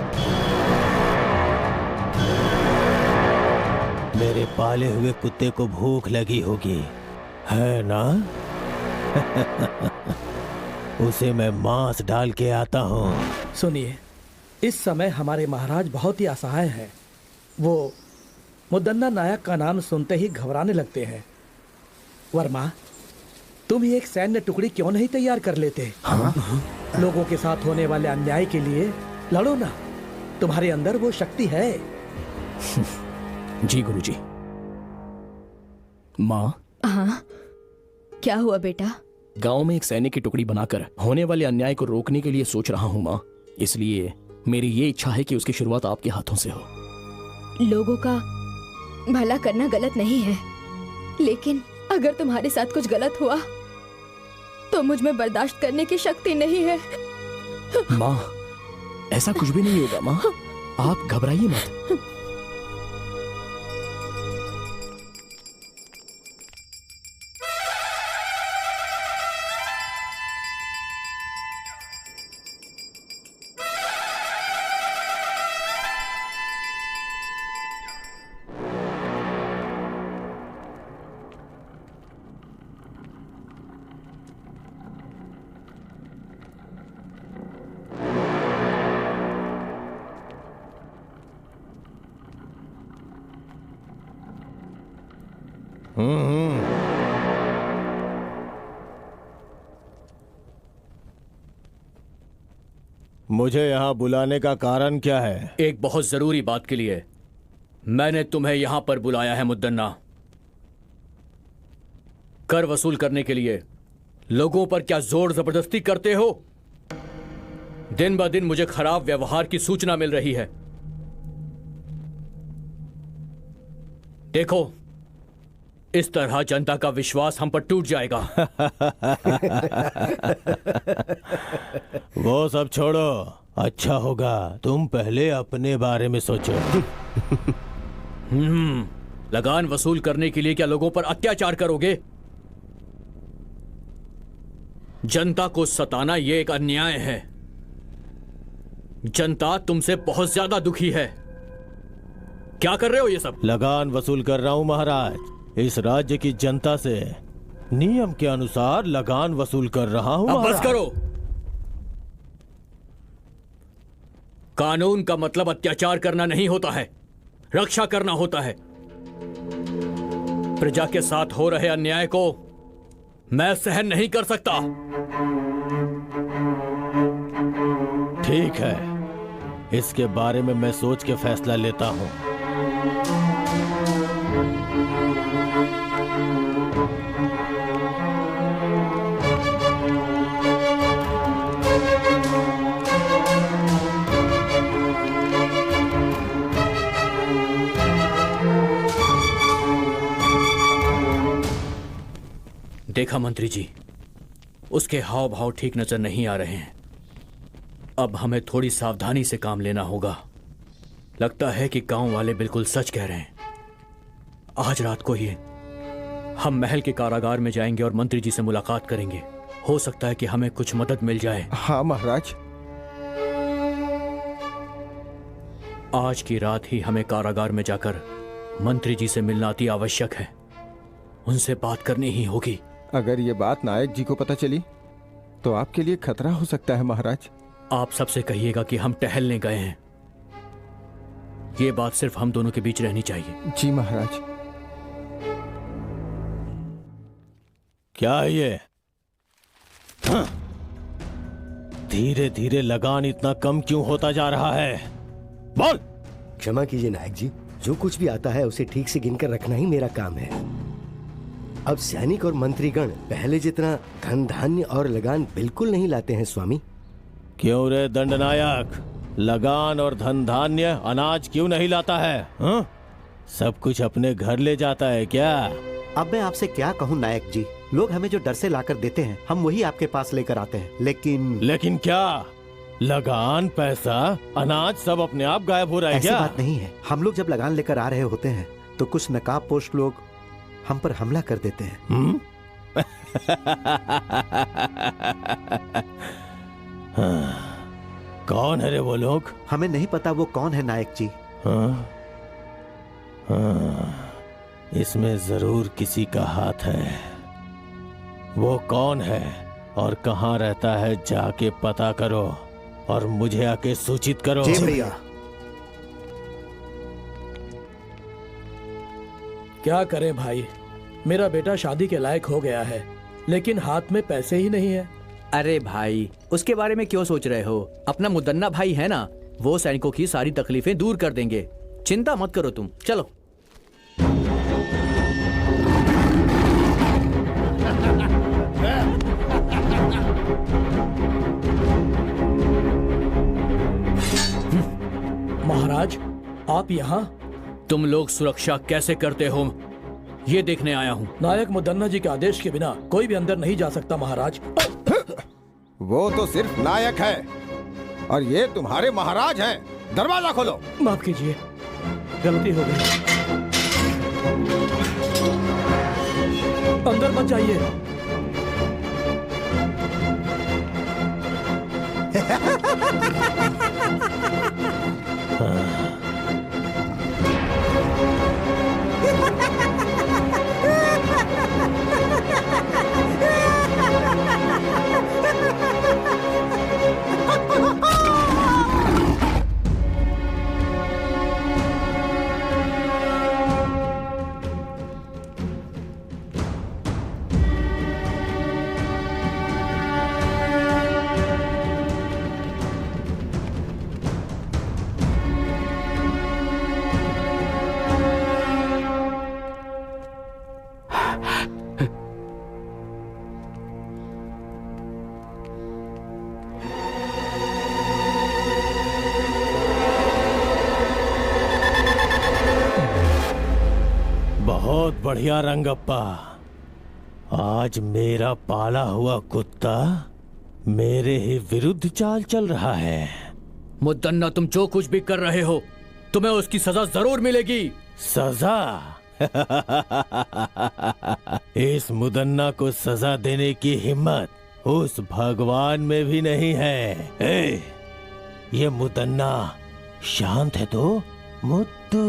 मेरे पाले हुए कुत्ते को भूख लगी होगी, है ना? उसे मैं मांस डाल के आता हूँ। सुनिए, इस समय हमारे महाराज बहुत ही असहाय हैं। वो मुदन्ना नायक का नाम सुनते ही घबराने लगते हैं। वर्मा, तुम ही एक सैन्य टुकड़ी क्यों नहीं तैयार कर लेते? लोगों के साथ होने वाले अन्याय के लिए लड़ो ना। तुम्हारे अंदर वो शक्ति है। जी गुरुजी। माँ। हाँ, क्या हुआ बेटा? गांव में एक सैनिक की टुकड़ी बनाकर होने वाले अन्याय को रोकने के लिए सोच रहा हूँ माँ। इसलिए मेरी ये इच्छा है कि उसकी शुरुआत आपके हाथों से हो। लोगों का भला करना गलत नहीं है, लेकिन अगर तुम्हारे साथ कुछ गलत हुआ तो मुझ में बर्दाश्त करने की शक्ति नहीं है। माँ, ऐसा कुछ भी नहीं होगा माँ, आप घबराइए मत। मुझे यहाँ बुलाने का कारण क्या है? एक बहुत जरूरी बात के लिए मैंने तुम्हें यहाँ पर बुलाया है मुद्दन्ना। कर वसूल करने के लिए लोगों पर क्या जोर जबरदस्ती करते हो? दिन ब दिन मुझे खराब व्यवहार की सूचना मिल रही है। देखो, इस तरह जनता का विश्वास हम पर टूट जाएगा। वो सब छोड़ो, अच्छा होगा तुम पहले अपने बारे में सोचो। लगान वसूल करने के लिए क्या लोगों पर अत्याचार करोगे? जनता को सताना ये एक अन्याय है। जनता तुमसे बहुत ज्यादा दुखी है। क्या कर रहे हो ये सब? लगान वसूल कर रहा हूं महाराज। इस राज्य की जनता से नियम के अनुसार लगान वसूल कर रहा हूं। अब बस करो। कानून का मतलब अत्याचार करना नहीं होता है, रक्षा करना होता है। प्रजा के साथ हो रहे अन्याय को मैं सहन नहीं कर सकता। ठीक है, इसके बारे में मैं सोच के फैसला लेता हूं। देखा मंत्री जी, उसके हाव भाव ठीक नजर नहीं आ रहे हैं। अब हमें थोड़ी सावधानी से काम लेना होगा। लगता है कि गांव वाले बिल्कुल सच कह रहे हैं। आज रात को ही हम महल के कारागार में जाएंगे और मंत्री जी से मुलाकात करेंगे। हो सकता है कि हमें कुछ मदद मिल जाए। हाँ महाराज। आज की रात ही हमें कारागार में जाकर मंत्री जी से मिलना अति आवश्यक है। उनसे बात करनी ही होगी। अगर ये बात नायक जी को पता चली तो आपके लिए खतरा हो सकता है महाराज। आप सबसे कहिएगा कि हम टहलने गए हैं। ये बात सिर्फ हम दोनों के बीच रहनी चाहिए। जी महाराज। क्या है ये? धीरे धीरे लगान इतना कम क्यों होता जा रहा है? बोल। क्षमा कीजिए नायक जी, जो कुछ भी आता है उसे ठीक से गिनकर रखना ही मेरा काम है। अब सैनिक और मंत्रीगण पहले जितना धन धान्य और लगान बिल्कुल नहीं लाते हैं स्वामी। क्यों रे दंडनायक? लगान और धन धान्य अनाज क्यों नहीं लाता है? हा? सब कुछ अपने घर ले जाता है क्या? अब मैं आपसे क्या कहूँ नायक जी, लोग हमें जो डर से लाकर देते हैं हम वही आपके पास लेकर आते हैं। लेकिन क्या? लगान, पैसा, अनाज सब अपने आप गायब हो रहा है ऐसी क्या? बात नहीं है। हम लोग जब लगान लेकर आ रहे होते हैं तो कुछ नकाबपोश लोग हम पर हमला कर देते हैं। कौन है रे वो लोग? हमें नहीं पता वो कौन है नायक जी। इसमें जरूर किसी का हाथ है। वो कौन है और कहाँ रहता है जाके पता करो और मुझे आके सूचित करो। जी भैया। क्या करें भाई, मेरा बेटा शादी के लायक हो गया है लेकिन हाथ में पैसे ही नहीं है। अरे भाई, उसके बारे में क्यों सोच रहे हो? अपना मुदन्ना भाई है ना, वो सैनिकों की सारी तकलीफें दूर कर देंगे। चिंता मत करो तुम, चलो। महाराज, आप यहाँ? तुम लोग सुरक्षा कैसे करते हो ये देखने आया हूँ। नायक मुदन्ना जी के आदेश के बिना कोई भी अंदर नहीं जा सकता महाराज। वो तो सिर्फ नायक है और ये तुम्हारे महाराज हैं। दरवाजा खोलो। माफ कीजिए, गलती हो गई। अंदर मत जाइए। बहुत बढ़िया रंगप्पा। आज मेरा पाला हुआ कुत्ता मेरे ही विरुद्ध चाल चल रहा है। मुदन्ना, तुम जो कुछ भी कर रहे हो तुम्हें उसकी सजा जरूर मिलेगी। सजा? इस मुदन्ना को सजा देने की हिम्मत उस भगवान में भी नहीं है। ये मुदन्ना शांत है तो मुद्दू,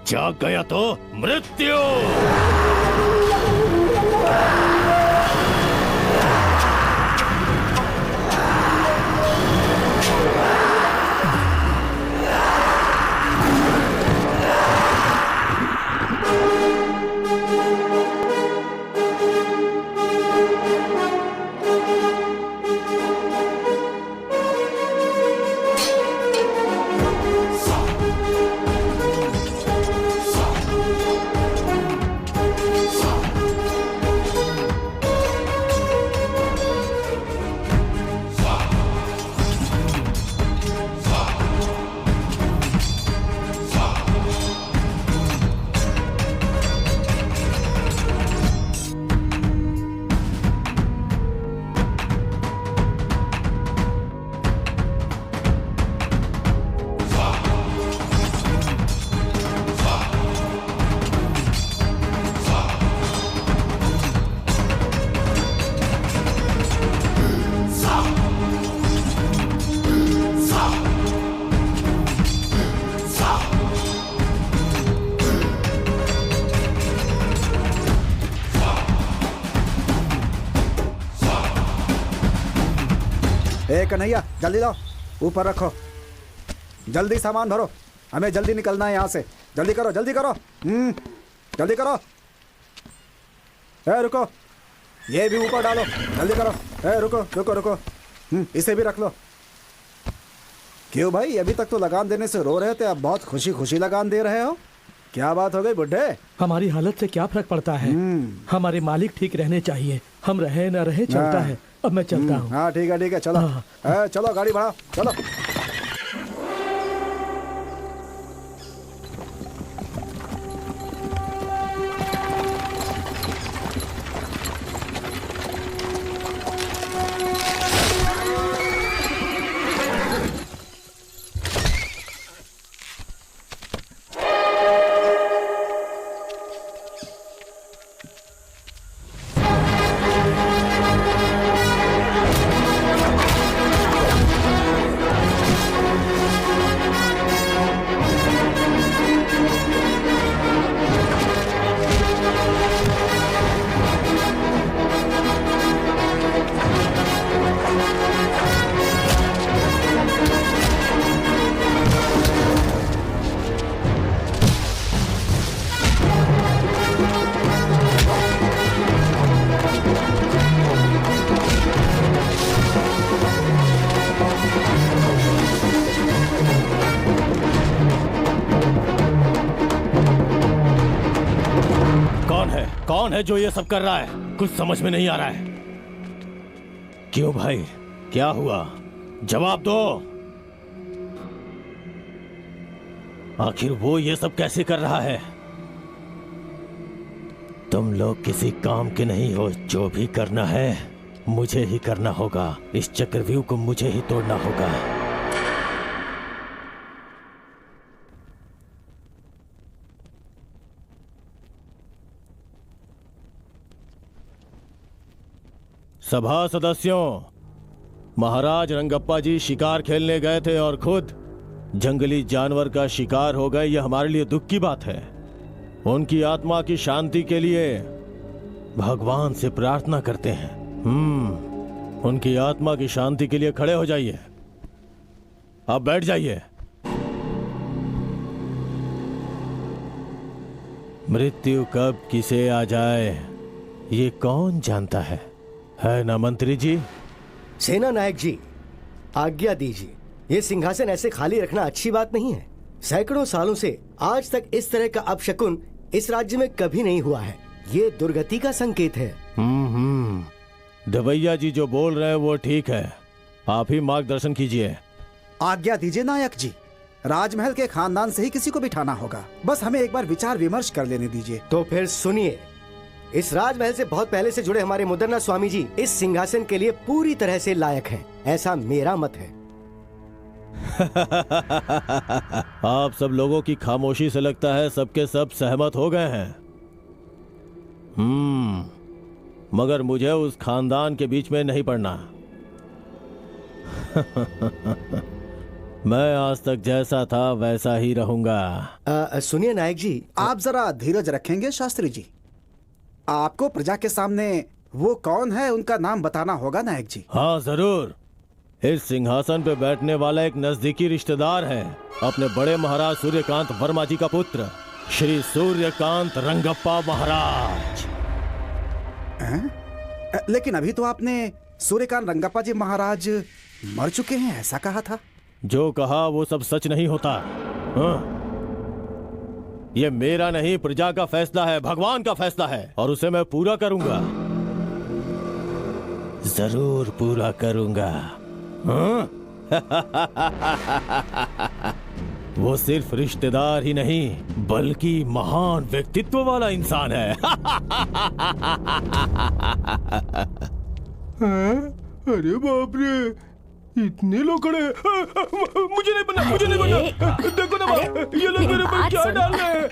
जाग गया तो मृत्यु। कन्हैया जल्दी लाओ, ऊपर रखो, जल्दी सामान भरो, हमें जल्दी निकलना है यहाँ से। जल्दी करो जल्दी करो, जल्दी करो। ए रुको, ये भी ऊपर डालो, जल्दी करो। ए रुको रुको रुको, इसे भी रख लो। क्यों भाई, अभी तक तो लगान देने से रो रहे थे, अब बहुत खुशी खुशी लगान दे रहे हो, क्या बात हो गई बुड्ढे? हमारी हालत से क्या फर्क पड़ता है, हमारे मालिक ठीक रहने चाहिए, हम रहे न रहे चलता है। अब मैं चलता हूँ। हाँ ठीक है चलो। चलो गाड़ी बढ़ाओ, चलो। कौन है जो ये सब कर रहा है? कुछ समझ में नहीं आ रहा है। क्यों भाई, क्या हुआ? जवाब दो। आखिर वो ये सब कैसे कर रहा है? तुम लोग किसी काम के नहीं हो, जो भी करना है मुझे ही करना होगा। इस चक्रव्यूह को मुझे ही तोड़ना होगा। सभा सदस्यों, महाराज रंगप्पा जी शिकार खेलने गए थे और खुद जंगली जानवर का शिकार हो गए। यह हमारे लिए दुख की बात है। उनकी आत्मा की शांति के लिए भगवान से प्रार्थना करते हैं। उनकी आत्मा की शांति के लिए खड़े हो जाइए। अब बैठ जाइए। मृत्यु कब किसे आ जाए ये कौन जानता है ना मंत्री जी? सेना नायक जी, आज्ञा दीजिए। ये सिंहासन ऐसे खाली रखना अच्छी बात नहीं है। सैकड़ों सालों से आज तक इस तरह का अपशकुन इस राज्य में कभी नहीं हुआ है। ये दुर्गति का संकेत है। दवैया जी जो बोल रहे हैं वो ठीक है। आप ही मार्गदर्शन कीजिए। आज्ञा दीजिए नायक जी। राजमहल के खानदान से ही किसी को बिठाना होगा। बस हमें एक बार विचार विमर्श कर लेने दीजिए। तो फिर सुनिए, इस राजमहल से बहुत पहले से जुड़े हमारे मुदन्ना स्वामी जी इस सिंहासन के लिए पूरी तरह से लायक हैं। ऐसा मेरा मत है। आप सब लोगों की खामोशी से लगता है सबके सब सहमत हो गए हैं। मगर मुझे उस खानदान के बीच में नहीं पड़ना। मैं आज तक जैसा था वैसा ही रहूंगा। सुनिए नायक जी, आप जरा धीरज रखेंगे शास्त्री जी? आपको प्रजा के सामने वो कौन है उनका नाम बताना होगा नायक जी। हाँ जरूर। इस सिंहासन पे बैठने वाला एक नजदीकी रिश्तेदार है, अपने बड़े महाराज सूर्यकांत वर्मा जी का पुत्र, श्री सूर्यकांत रंगप्पा महाराज। लेकिन अभी तो आपने सूर्यकांत रंगप्पा जी महाराज मर चुके हैं ऐसा कहा था। जो कहा वो सब सच नहीं होता। ये मेरा नहीं, प्रजा का फैसला है, भगवान का फैसला है, और उसे मैं पूरा करूंगा, जरूर पूरा करूंगा। वो सिर्फ रिश्तेदार ही नहीं बल्कि महान व्यक्तित्व वाला इंसान है। अरे बाप रे, इतने लोग खड़े हैं। मुझे नहीं बनना। देखो ना, ये लोग मेरे पर क्या डाल रहे हैं।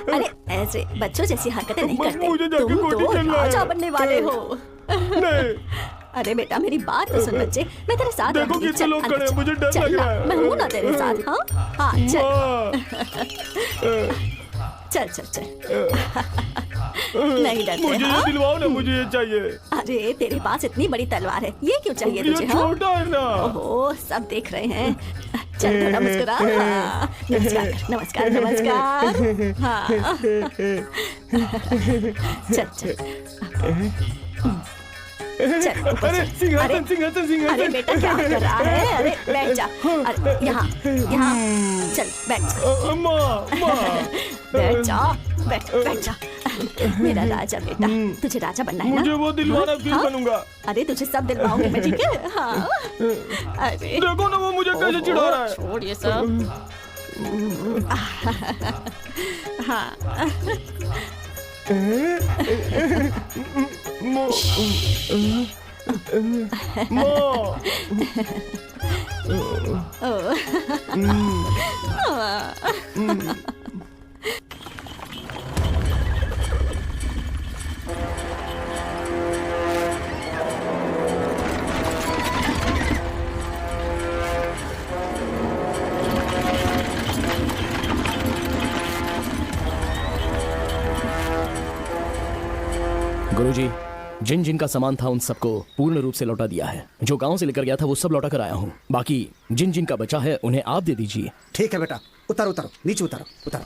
अरे ऐसे बच्चों जैसी हरकतें नहीं करते। मुझे जाके तुम कोठी तो चलना है। राजा बनने वाले हो। नहीं। अरे बेटा मेरी बात तो सुन बच्चे, मैं तेरे साथ देखो रहूंगी। कितने लोग खड़े हैं, मुझे डर लग रहा है। मैं हूँ ना तेरे साथ। हाँ चल चल चल चल। नहीं डरते? मुझे ये दिलवाओ ना, मुझे ये चाहिए। अरे तेरे पास इतनी बड़ी तलवार है, ये क्यों चाहिए ये तुझे? छोटा है ना। ओहो, सब देख रहे हैं। चल थोड़ा मुस्कुरा। हाँ, नमस्कार नमस्कार नमस्कार। हाँ चल चल चल। अरे सिंहासन सिंहासन सिंहासन। अरे बेटा क्या कर रहा है? अरे बैठ जा। अरे यहाँ यहाँ चल बैठ जा। बैठ जा, बैठ जा। मेरा राजा बेटा, तुझे राजा बनना है ना? मुझे वो दिलवाना, फिर हाँ? बनूंगा। अरे तुझे सब दिलवाऊंगी मैं, ठीक है? हाँ। अरे देखो ना वो मुझे कैसे चिढ़ा रहा है। छोड़ ये सब। हाँ गुरुजी, जिन जिन का सामान था उन सबको पूर्ण रूप से लौटा दिया है। जो गांव से लेकर गया था वो सब लौटा कर आया हूँ। बाकी जिन जिन का बचा है उन्हें आप दे दीजिए। ठीक है बेटा, उतारो उतारो, नीचे उतारो उतारो।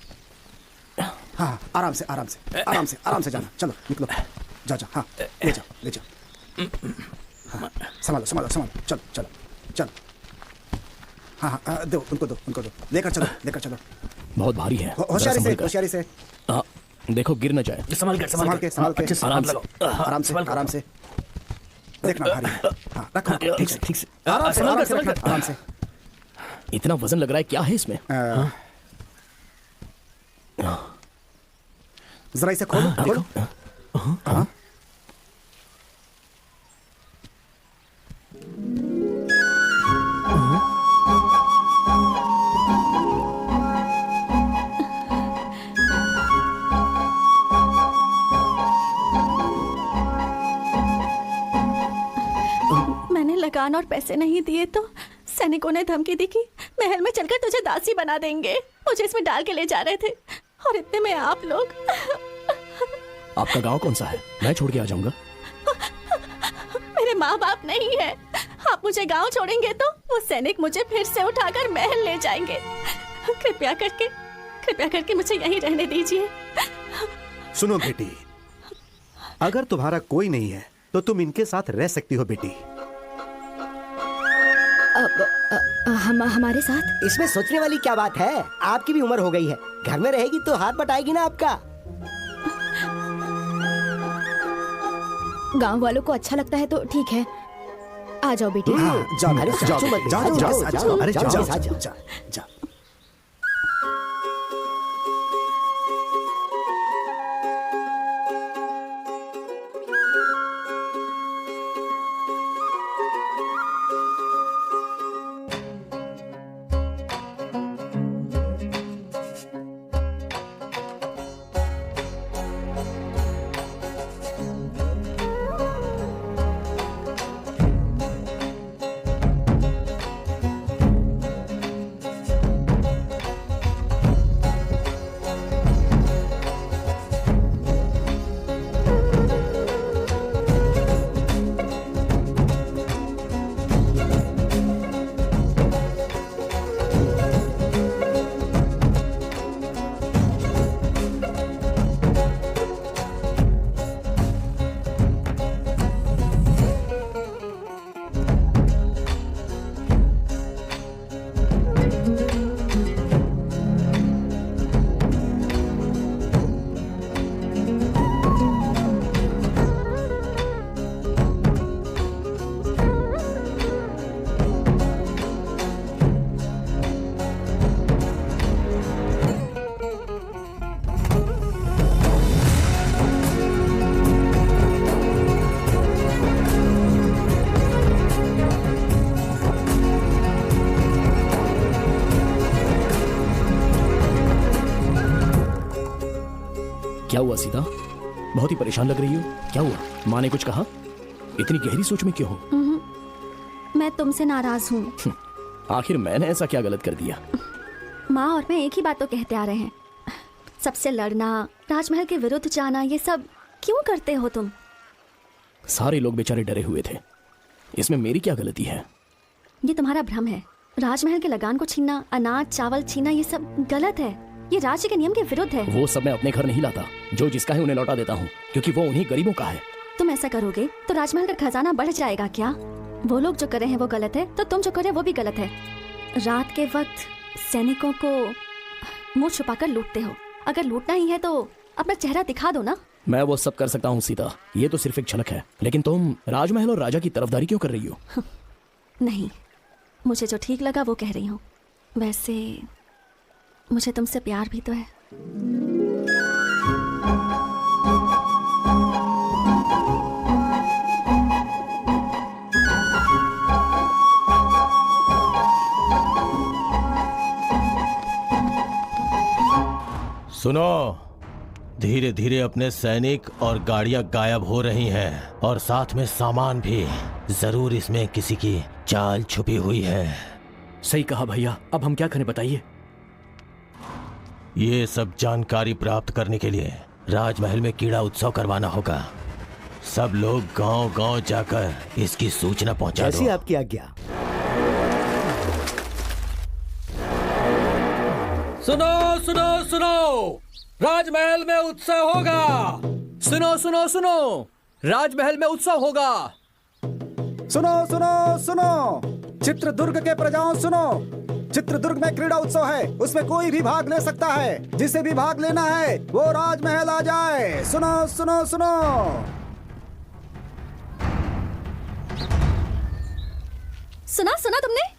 हाँ आराम से आराम से आराम से आराम से जाना। चलो निकलो, जा जा। हाँ ले जाओ ले जाओ। हाँ संभालो संभालो संभालो। चलो चलो चलो। हाँ हाँ दो उनको दो लेकर चलो। बहुत भारी है। होशियारी से। हाँ देखो गिर न जाए। संभाल के आराम से देखना भारी है। हाँ रखो ठीक से आराम से। इतना वजन लग रहा है, क्या है इसमें? जरा इसे खोलो। हाँ लगान और पैसे नहीं दिए तो सैनिकों ने धमकी दी कि महल में चलकर तुझे दासी बना देंगे। मुझे इसमें डाल के ले जा रहे थे और इतने में आप लोग। आपका गांव कौन सा है? मैं छोड़ के आ जाऊंगा। मेरे माँ बाप नहीं है। आप मुझे गांव छोड़ेंगे तो वो सैनिक मुझे फिर से उठाकर महल ले जाएंगे। कृपया करके मुझे यहीं रहने दीजिए। सुनो बेटी, अगर तुम्हारा कोई नहीं है तो तुम इनके साथ रह सकती हो बेटी। हमारे साथ? इसमें सोचने वाली क्या बात है? आपकी भी उम्र हो गई है, घर में रहेगी तो हाथ बटाएगी ना आपका। गांव वालों को अच्छा लगता है तो ठीक है, आ जाओ बेटी। जाओ। क्या हुआ सीता? बहुत ही परेशान लग रही हो, क्या हुआ? माँ ने कुछ कहा? इतनी गहरी सोच में क्यों हो? मैं तुमसे नाराज हूँ। आखिर मैंने ऐसा क्या गलत कर दिया? माँ और मैं एक ही बात तो कहते आ रहे हैं, सबसे लड़ना, राजमहल के विरुद्ध जाना, ये सब क्यों करते हो तुम? सारे लोग बेचारे डरे हुए थे, इसमें मेरी क्या गलती है? ये तुम्हारा भ्रम है। राजमहल के लगान को छीनना, अनाज चावल छीनना, ये सब गलत है। ये राज्य के नियम के विरुद्ध है। वो सब मैं अपने घर नहीं लाता, जो जिसका है उन्हें लौटा देता हूँ, क्योंकि वो उन्हीं गरीबों का है। तुम ऐसा करोगे तो राजमहल का खजाना बढ़ जाएगा क्या? वो लोग जो कर रहे हैं वो गलत है, तो तुम जो कर रहे हो वो भी गलत है। रात के वक्त सैनिकों को मुंह छुपाकर लूटते हो। अगर लूटना ही है तो अपना चेहरा दिखा दो ना। मैं वो सब कर सकता हूँ सीता, ये तो सिर्फ एक झलक है। लेकिन तुम राजमहल और राजा की तरफदारी क्यों कर रही हो? नहीं, मुझे जो ठीक लगा वो कह रही हूँ। वैसे मुझे तुमसे प्यार भी तो है। सुनो, धीरे धीरे अपने सैनिक और गाड़ियां गायब हो रही हैं और साथ में सामान भी। जरूर इसमें किसी की चाल छुपी हुई है। सही कहा भैया, अब हम क्या करें बताइए? ये सब जानकारी प्राप्त करने के लिए राजमहल में कीड़ा उत्सव करवाना होगा। सब लोग गांव-गांव जाकर इसकी सूचना पहुंचा दो। जैसी आपकी आज्ञा। सुनो सुनो सुनो, राजमहल में उत्सव होगा। सुनो सुनो सुनो, राजमहल में उत्सव होगा। सुनो सुनो सुनो, चित्रदुर्ग के प्रजाओं सुनो, चित्रदुर्ग में क्रीड़ा उत्सव है, उसमें कोई भी भाग ले सकता है। जिसे भी भाग लेना है वो राजमहल आ जाए। सुनो सुनो सुनो। सुना सुना तुमने?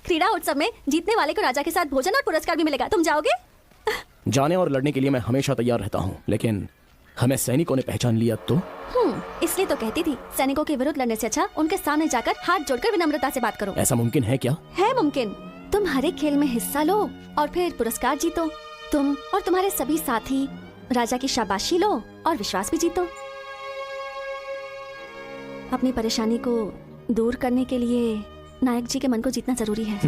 क्रीड़ा उत्सव में जीतने वाले को राजा के साथ भोजन और पुरस्कार भी मिलेगा। तुम जाओगे? जाने और लड़ने के लिए मैं हमेशा तैयार रहता हूँ, लेकिन हमें सैनिकों ने पहचान लिया तो? इसलिए तो कहती थी, सैनिकों के विरुद्ध लड़ने से अच्छा उनके सामने जाकर हाथ जोड़कर विनम्रता से बात करो। ऐसा मुमकिन है क्या? है मुमकिन। तुम हर एक खेल में हिस्सा लो और फिर पुरस्कार जीतो। तुम और तुम्हारे सभी साथी राजा की शाबाशी लो और विश्वास भी जीतो। अपनी परेशानी को दूर करने के लिए नायक जी के मन को जीतना जरूरी है।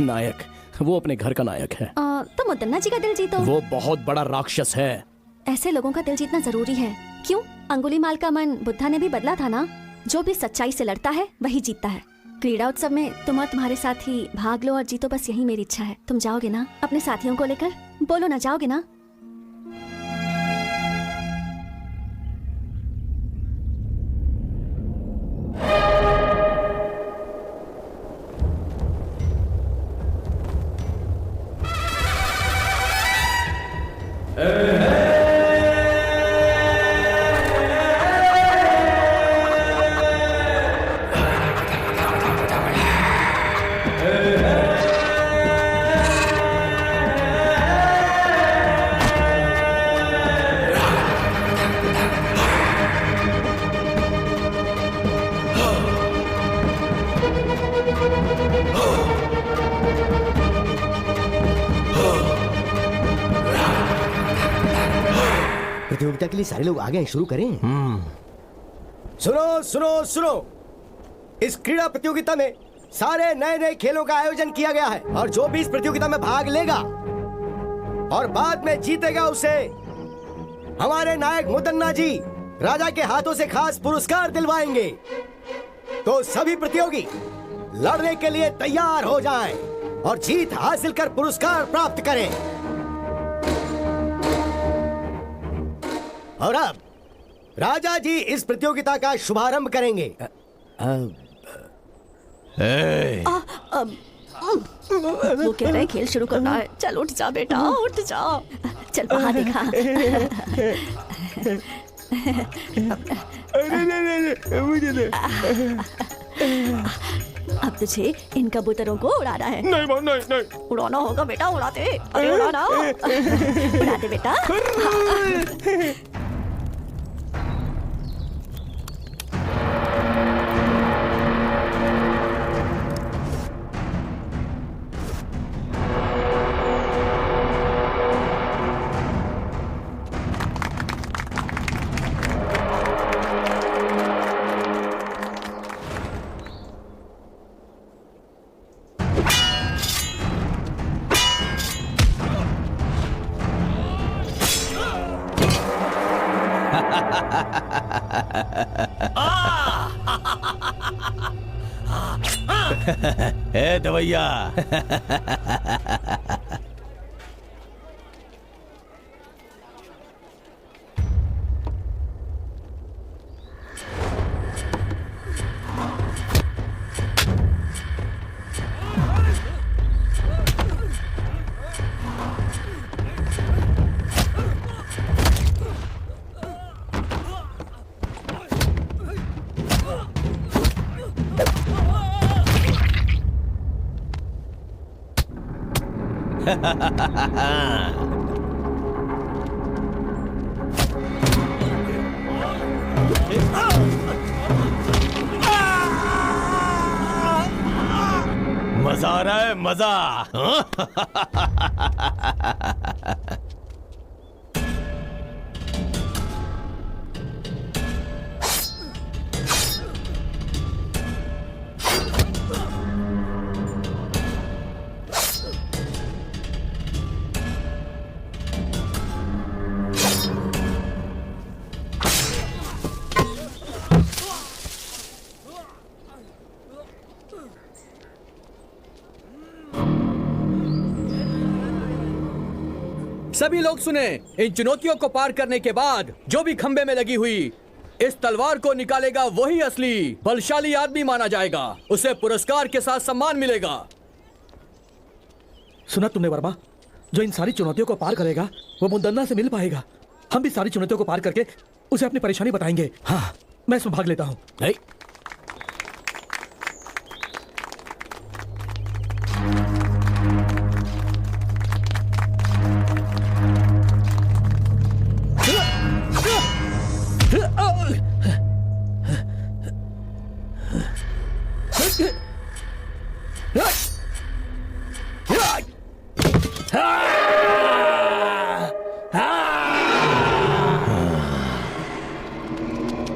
नायक? वो अपने घर का नायक है। तो मुद्दन्ना जी का दिल जीतो। वो बहुत बड़ा राक्षस है। ऐसे लोगों का दिल जीतना जरूरी है। क्यों? अंगुलीमाल का मन बुद्धा ने भी बदला था ना। जो भी सच्चाई से लड़ता है वही जीतता है। क्रीड़ा उत्सव में तुम और तुम्हारे साथी भाग लो और जीतो, बस यही मेरी इच्छा है। तुम जाओगे ना अपने साथियों को लेकर? बोलो ना, जाओगे ना? प्रतियोगिता के लिए सारे लोग आ गए, शुरू करें? सुनो सुनो सुनो, इस क्रीड़ा प्रतियोगिता में सारे नए नए खेलों का आयोजन किया गया है और जो भी इस प्रतियोगिता में भाग लेगा और बाद में जीतेगा उसे हमारे नायक मुदन्ना जी राजा के हाथों से खास पुरस्कार दिलवाएंगे। तो सभी प्रतियोगी लड़ने के लिए तैयार हो जाएं और जीत हासिल कर पुरस्कार प्राप्त करें। और अब राजा जी इस प्रतियोगिता का शुभारंभ करेंगे। वो कह रहे खेल शुरू करना है। चल उठ जा बेटा, उठ जा। चल बाहर दिखा। मुझे अब तुझे इन कबूतरों को उड़ाना है। नहीं नहीं नहीं, उड़ाना होगा बेटा, उड़ाते। अरे उड़ाना, उड़ाते बेटा। ए दवैया। मजा आ रहा है, मजा। सभी लोग सुने, इन चुनौतियों को पार करने के बाद जो भी खंबे में लगी हुई इस तलवार को निकालेगा वही असली बलशाली आदमी माना जाएगा। उसे पुरस्कार के साथ सम्मान मिलेगा। सुना तुमने वर्मा? जो इन सारी चुनौतियों को पार करेगा वो मुद्दन्ना से मिल पाएगा। हम भी सारी चुनौतियों को पार करके उसे अपनी परेशानी बताएंगे। हाँ, मैं इसमें भाग लेता हूँ।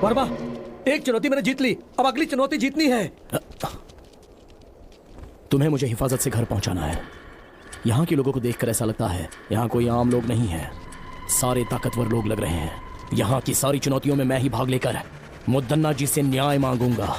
वर्मा, एक चुनौती मैंने जीत ली, अब अगली चुनौती जीतनी है। तुम्हें मुझे हिफाजत से घर पहुंचाना है। यहाँ के लोगों को देखकर ऐसा लगता है यहाँ कोई आम लोग नहीं है, सारे ताकतवर लोग लग रहे हैं। यहाँ की सारी चुनौतियों में मैं ही भाग लेकर मुद्दन्ना जी से न्याय मांगूंगा।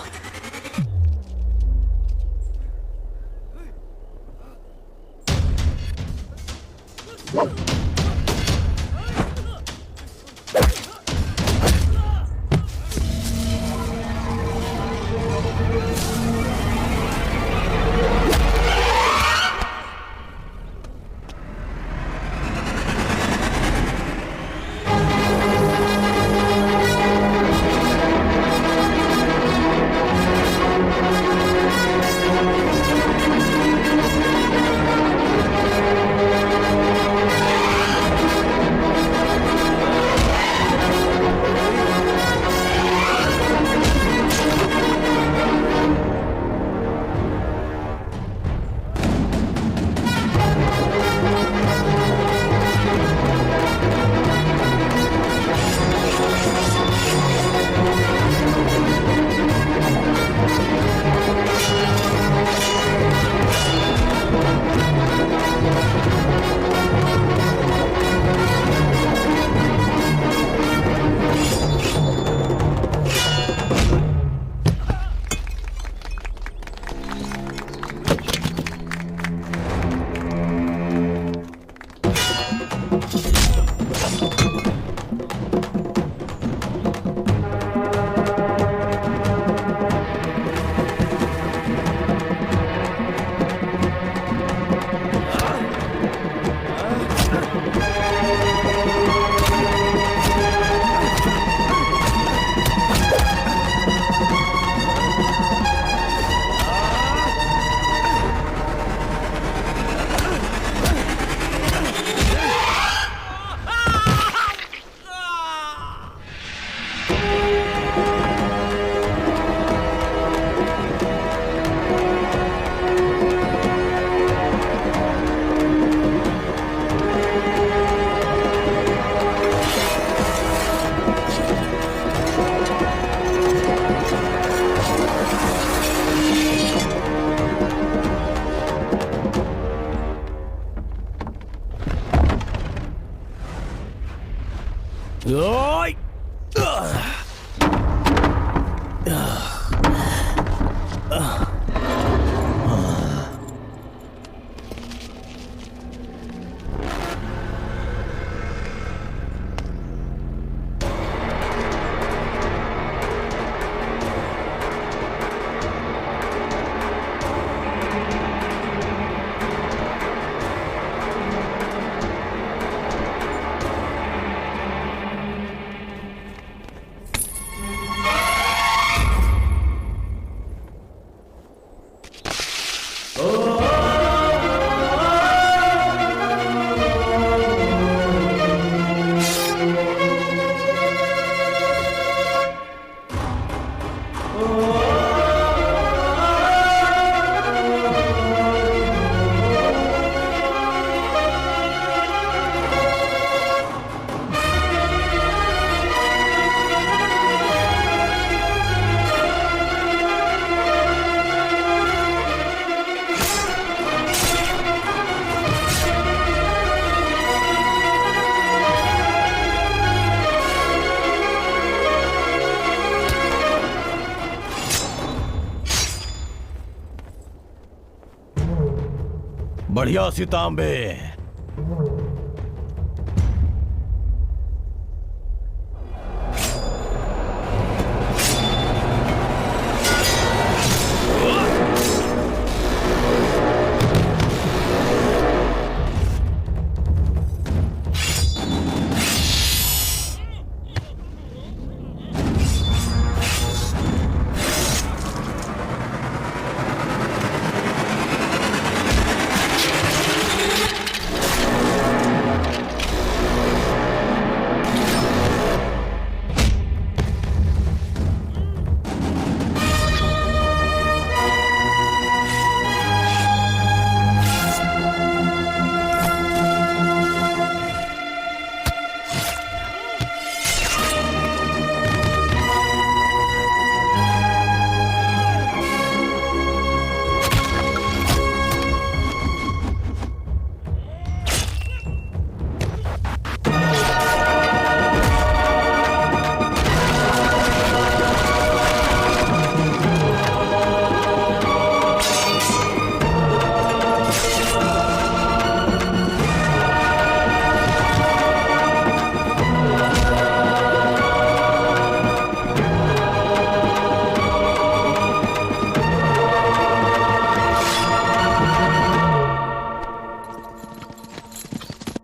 बढ़िया सी तांबे।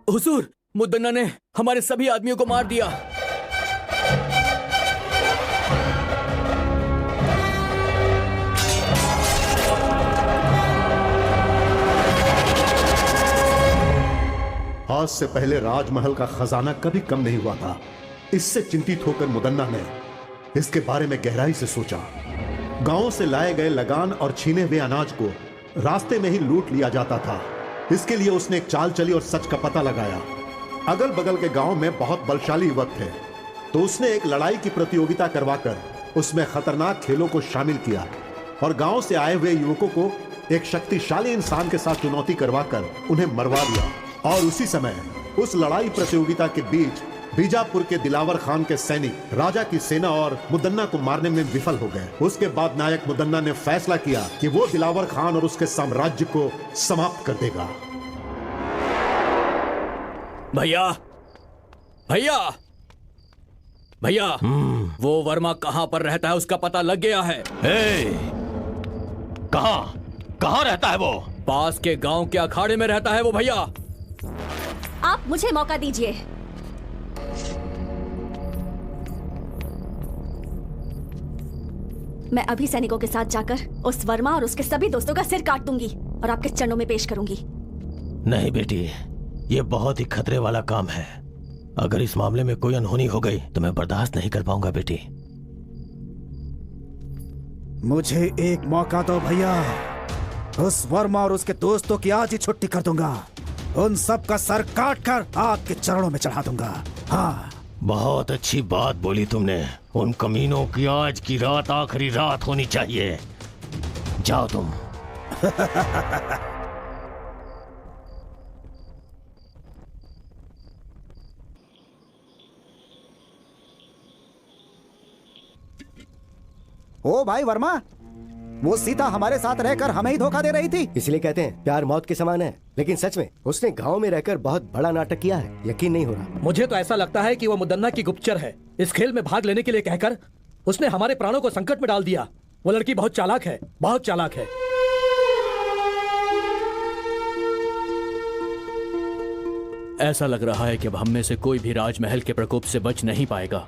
हुजूर, मुद्दन्ना ने हमारे सभी आदमियों को मार दिया। आज से पहले राजमहल का खजाना कभी कम नहीं हुआ था। इससे चिंतित होकर मुदन्ना ने इसके बारे में गहराई से सोचा। गांव से लाए गए लगान और छीने हुए अनाज को रास्ते में ही लूट लिया जाता था। इसके लिए उसने एक चाल चली और सच का पता लगाया। अगल बगल के गांव में बहुत बलशाली युवक थे, तो उसने एक लड़ाई की प्रतियोगिता करवाकर उसमें खतरनाक खेलों को शामिल किया और गांव से आए हुए युवकों को एक शक्तिशाली इंसान के साथ चुनौती करवाकर उन्हें मरवा दिया। और उसी समय उस लड़ाई प्रतियोगिता के बीच बीजापुर के दिलावर खान के सैनिक राजा की सेना और मुदन्ना को मारने में विफल हो गए। उसके बाद नायक मुदन्ना ने फैसला किया कि वो दिलावर खान और उसके साम्राज्य को समाप्त कर देगा। भैया, भैया, भैया, वो वर्मा कहां पर रहता है उसका पता लग गया है। कहां रहता है वो? पास के गांव के अखाड़े में रहता है वो भैया। आप मुझे मौका दीजिए। मैं अभी सैनिकों के साथ जाकर उस वर्मा और उसके सभी दोस्तों का सिर काट दूंगी और आपके चरणों में पेश करूंगी। नहीं बेटी, ये बहुत ही खतरे वाला काम है। अगर इस मामले में कोई अनहोनी हो गई तो मैं बर्दाश्त नहीं कर पाऊंगा बेटी। मुझे एक मौका दो भैया। उस वर्मा और उसके दोस्तों की आज ही छुट्टी कर दूंगा। उन सब का सर काट कर आपके चरणों में चढ़ा दूंगा। हाँ, बहुत अच्छी बात बोली तुमने। उन कमीनों की आज की रात आखिरी रात होनी चाहिए। जाओ तुम। ओ भाई वर्मा, वो सीता हमारे साथ रहकर हमें ही धोखा दे रही थी। इसलिए कहते हैं प्यार मौत के समान है। लेकिन सच में उसने गांव में रहकर बहुत बड़ा नाटक किया है। यकीन नहीं हो रहा। मुझे तो ऐसा लगता है कि वो मुदन्ना की गुप्तचर है। इस खेल में भाग लेने के लिए कहकर उसने हमारे प्राणों को संकट में डाल दिया। वो लड़की बहुत चालाक है, बहुत चालाक है। ऐसा लग रहा है कि अब हम में से कोई भी राजमहल के प्रकोप से बच नहीं पाएगा।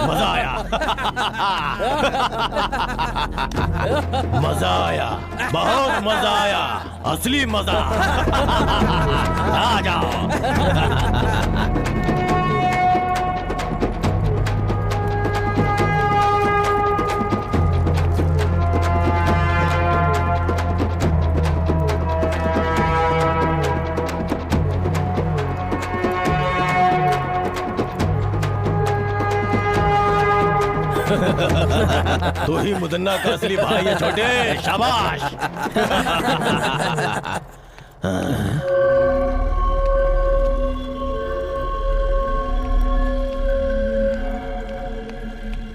मजा आया। मजा आया, बहुत मजा आया, असली मजा। आ जाओ। तू ही मुदन्ना का असली भाई है छोटे, शाबाश।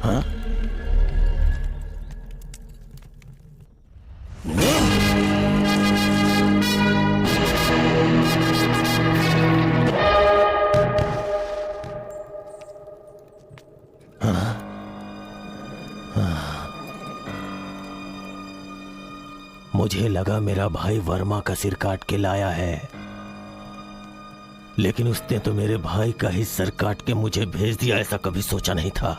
हाँ? मुझे लगा मेरा भाई वर्मा का सिर काट के लाया है, लेकिन उसने तो मेरे भाई का ही सर काट के मुझे भेज दिया। ऐसा कभी सोचा नहीं था।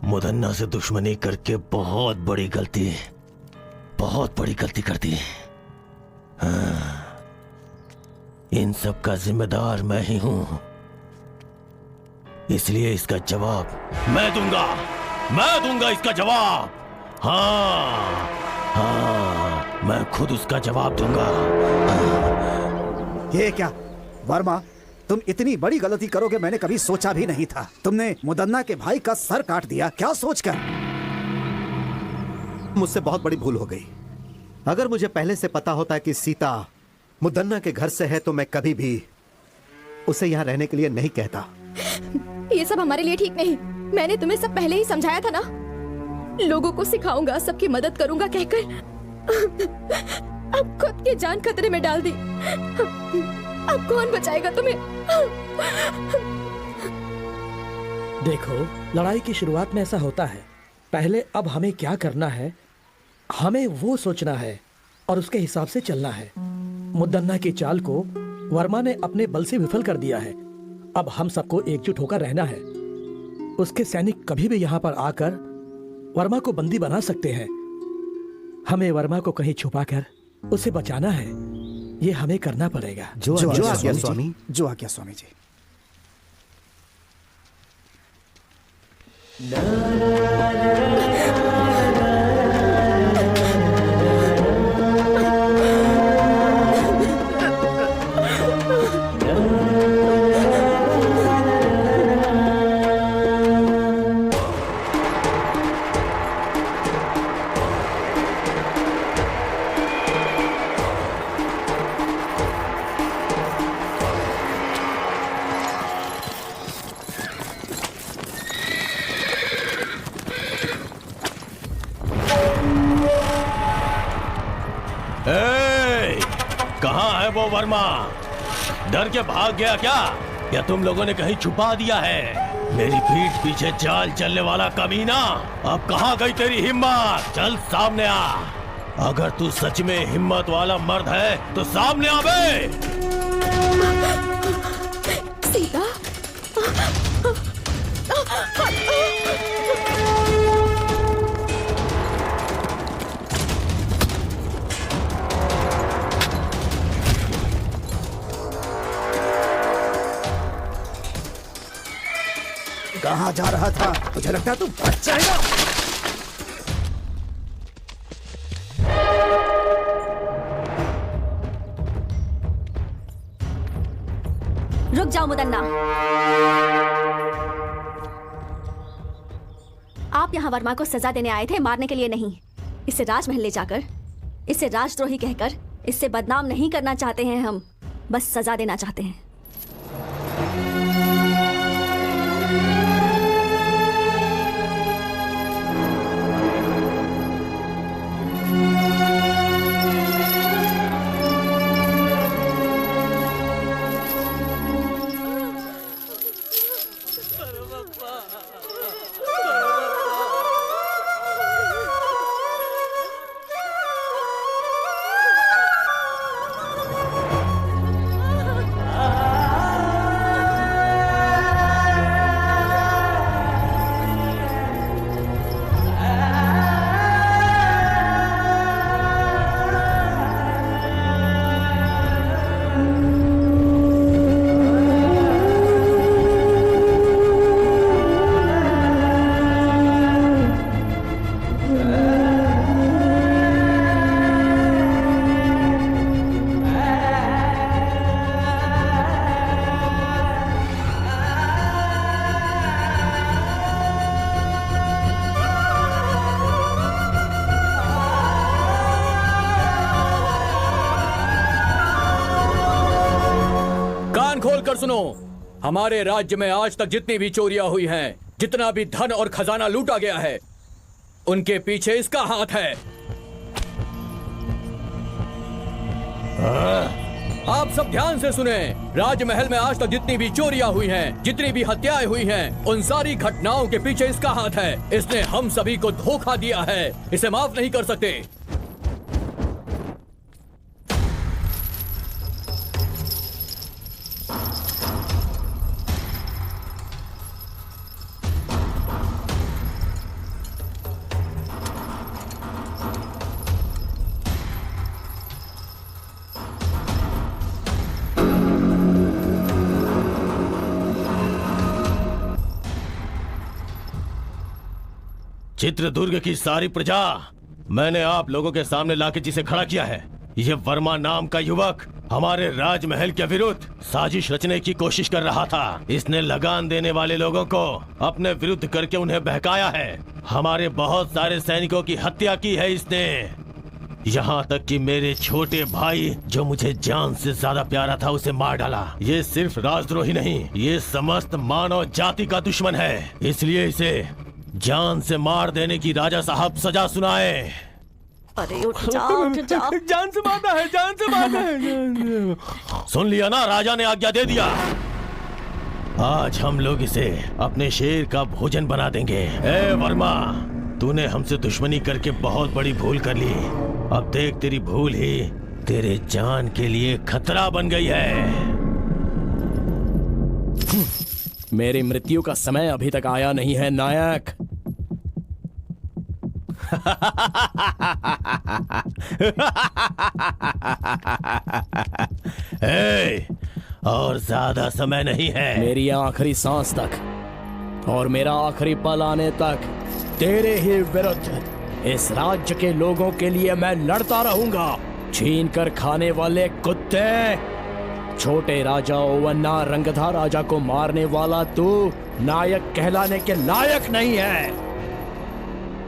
मुदन्ना से दुश्मनी करके बहुत बड़ी गलती कर दी। इन सब का जिम्मेदार मैं ही हूं, इसलिए इसका जवाब मैं दूंगा इसका जवाब। हाँ, मैं खुद उसका जवाब दूंगा। ये क्या वर्मा, तुम इतनी बड़ी गलती करोगे मैंने कभी सोचा भी नहीं था। तुमने मुदन्ना के भाई का सर काट दिया, क्या सोचकर? मुझसे बहुत बड़ी भूल हो गई। अगर मुझे पहले से पता होता कि सीता मुदन्ना के घर से है तो मैं कभी भी उसे यहाँ रहने के लिए नहीं कहता। ये सब हमारे लिए ठीक नहीं। मैंने तुम्हें सब पहले ही समझाया था ना। लोगों को सिखाऊंगा, सबकी मदद करूंगा कहकर अब खुद की जान खतरे में डाल दी। अब कौन बचाएगा तुम्हें? देखो, लड़ाई की शुरुआत में ऐसा होता है। पहले अब हमें क्या करना है, हमें वो सोचना है और उसके हिसाब से चलना है। मुदन्ना की चाल को वर्मा ने अपने बल से विफल कर दिया है। अब हम सबको एकजुट होकर रहना है। उसके सैनिक कभी भी यहाँ पर आकर वर्मा को बंदी बना सकते हैं। हमें वर्मा को कहीं छुपाकर उसे बचाना है। ये हमें करना पड़ेगा। जो आज्ञा स्वामी। जो आज्ञा स्वामी जी। कहाँ है वो वर्मा? डर के भाग गया क्या? या तुम लोगों ने कहीं छुपा दिया है? मेरी पीठ पीछे चाल चलने वाला कमीना, अब कहाँ गई तेरी हिम्मत? चल सामने आ। अगर तू सच में हिम्मत वाला मर्द है तो सामने आ बे। सीता, कहाँ जा रहा था? मुझे लगता है तू बच जाएगा। रुक जाओ मुदन्ना। आप यहाँ वर्मा को सजा देने आए थे, मारने के लिए नहीं। इसे राजमहल ले जाकर इसे राजद्रोही कहकर इससे बदनाम नहीं करना चाहते हैं हम, बस सजा देना चाहते हैं। कर सुनो। हमारे राज्य में आज तक जितनी भी चोरियां हुई हैं, जितना भी धन और खजाना लूटा गया है, उनके पीछे इसका हाथ है। आप सब ध्यान से सुने। राजमहल में आज तक जितनी भी चोरियां हुई हैं, जितनी भी हत्याएं हुई हैं, उन सारी घटनाओं के पीछे इसका हाथ है। इसने हम सभी को धोखा दिया है, इसे माफ नहीं कर सकते। चित्रदुर्ग की सारी प्रजा मैंने आप लोगों के सामने लाके जिसे खड़ा किया है, ये वर्मा नाम का युवक हमारे राजमहल के विरुद्ध साजिश रचने की कोशिश कर रहा था। इसने लगान देने वाले लोगों को अपने विरुद्ध करके उन्हें बहकाया है। हमारे बहुत सारे सैनिकों की हत्या की है इसने। यहाँ तक कि मेरे छोटे भाई जो मुझे जान से ज्यादा प्यारा था उसे मार डाला। ये सिर्फ राजद्रोही नहीं, ये समस्त मानव जाति का दुश्मन है। इसलिए इसे जान से मार देने की राजा साहब सजा सुनाए। अरे उठ जाओ, उठ जाओ। जान से मारना है, जान से मारना है। सुन लिया ना, राजा ने आज्ञा दे दिया। आज हम लोग इसे अपने शेर का भोजन बना देंगे। ए वर्मा, तूने हमसे दुश्मनी करके बहुत बड़ी भूल कर ली। अब देख, तेरी भूल ही तेरे जान के लिए खतरा बन गई है। मेरी मृत्यु का समय अभी तक आया नहीं है नायक। और ज्यादा समय नहीं है। मेरी आखिरी सांस तक और मेरा आखिरी पल आने तक तेरे ही विरुद्ध इस राज्य के लोगों के लिए मैं लड़ता रहूंगा। छीन कर खाने वाले कुत्ते, छोटे राजा ओवन्ना रंगधा राजा को मारने वाला तू नायक कहलाने के लायक नहीं है।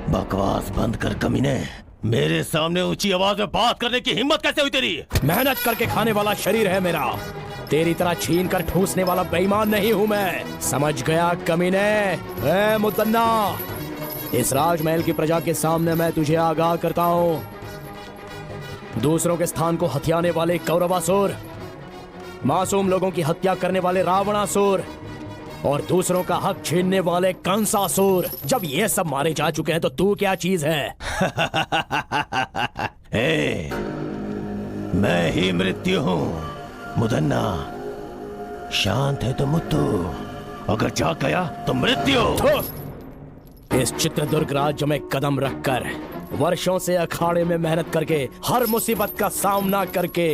बकवास बंद कर कमीने। मेरे सामने ऊंची आवाज में बात करने की हिम्मत कैसे हुई तेरी? मेहनत करके खाने वाला शरीर है मेरा, तेरी तरह छीन कर ठूसने वाला बेईमान नहीं हूं मैं। समझ गया कमीने? ए मुतन्ना, इस राजमहल की प्रजा के सामने मैं तुझे आगाह करता हूं। दूसरों के स्थान को हथियाने वाले कौरवासुर, मासूम लोगों की हत्या करने वाले रावणासुर और दूसरों का हक छीनने वाले कंसासुर, जब ये सब मारे जा चुके हैं तो तू क्या चीज है? मैं ही मृत्यु हूँ मुदन्ना। शांत है तो मुत्तु, अगर जाग गया तो मृत्यु। इस चित्रदुर्ग राज्य में कदम रखकर, वर्षों से अखाड़े में मेहनत करके, हर मुसीबत का सामना करके,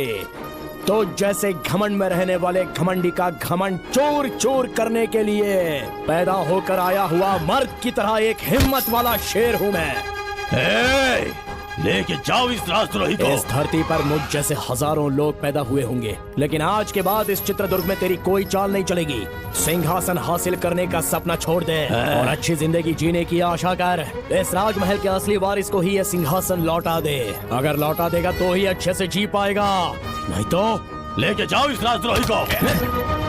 तो जैसे घमंड में रहने वाले घमंडी का घमंड चूर चूर करने के लिए पैदा होकर आया हुआ मर्द की तरह एक हिम्मत वाला शेर हूँ मैं। लेके जाओ इस राजद्रोही को। इस धरती पर मुझ जैसे हजारों लोग पैदा हुए होंगे, लेकिन आज के बाद इस चित्रदुर्ग में तेरी कोई चाल नहीं चलेगी। सिंहासन हासिल करने का सपना छोड़ दे और अच्छी जिंदगी जीने की आशा कर। इस राजमहल के असली वारिस को ही यह सिंहासन लौटा दे। अगर लौटा देगा तो ही अच्छे से जी पाएगा, नहीं तो लेके जाओ इस राजद्रोही को।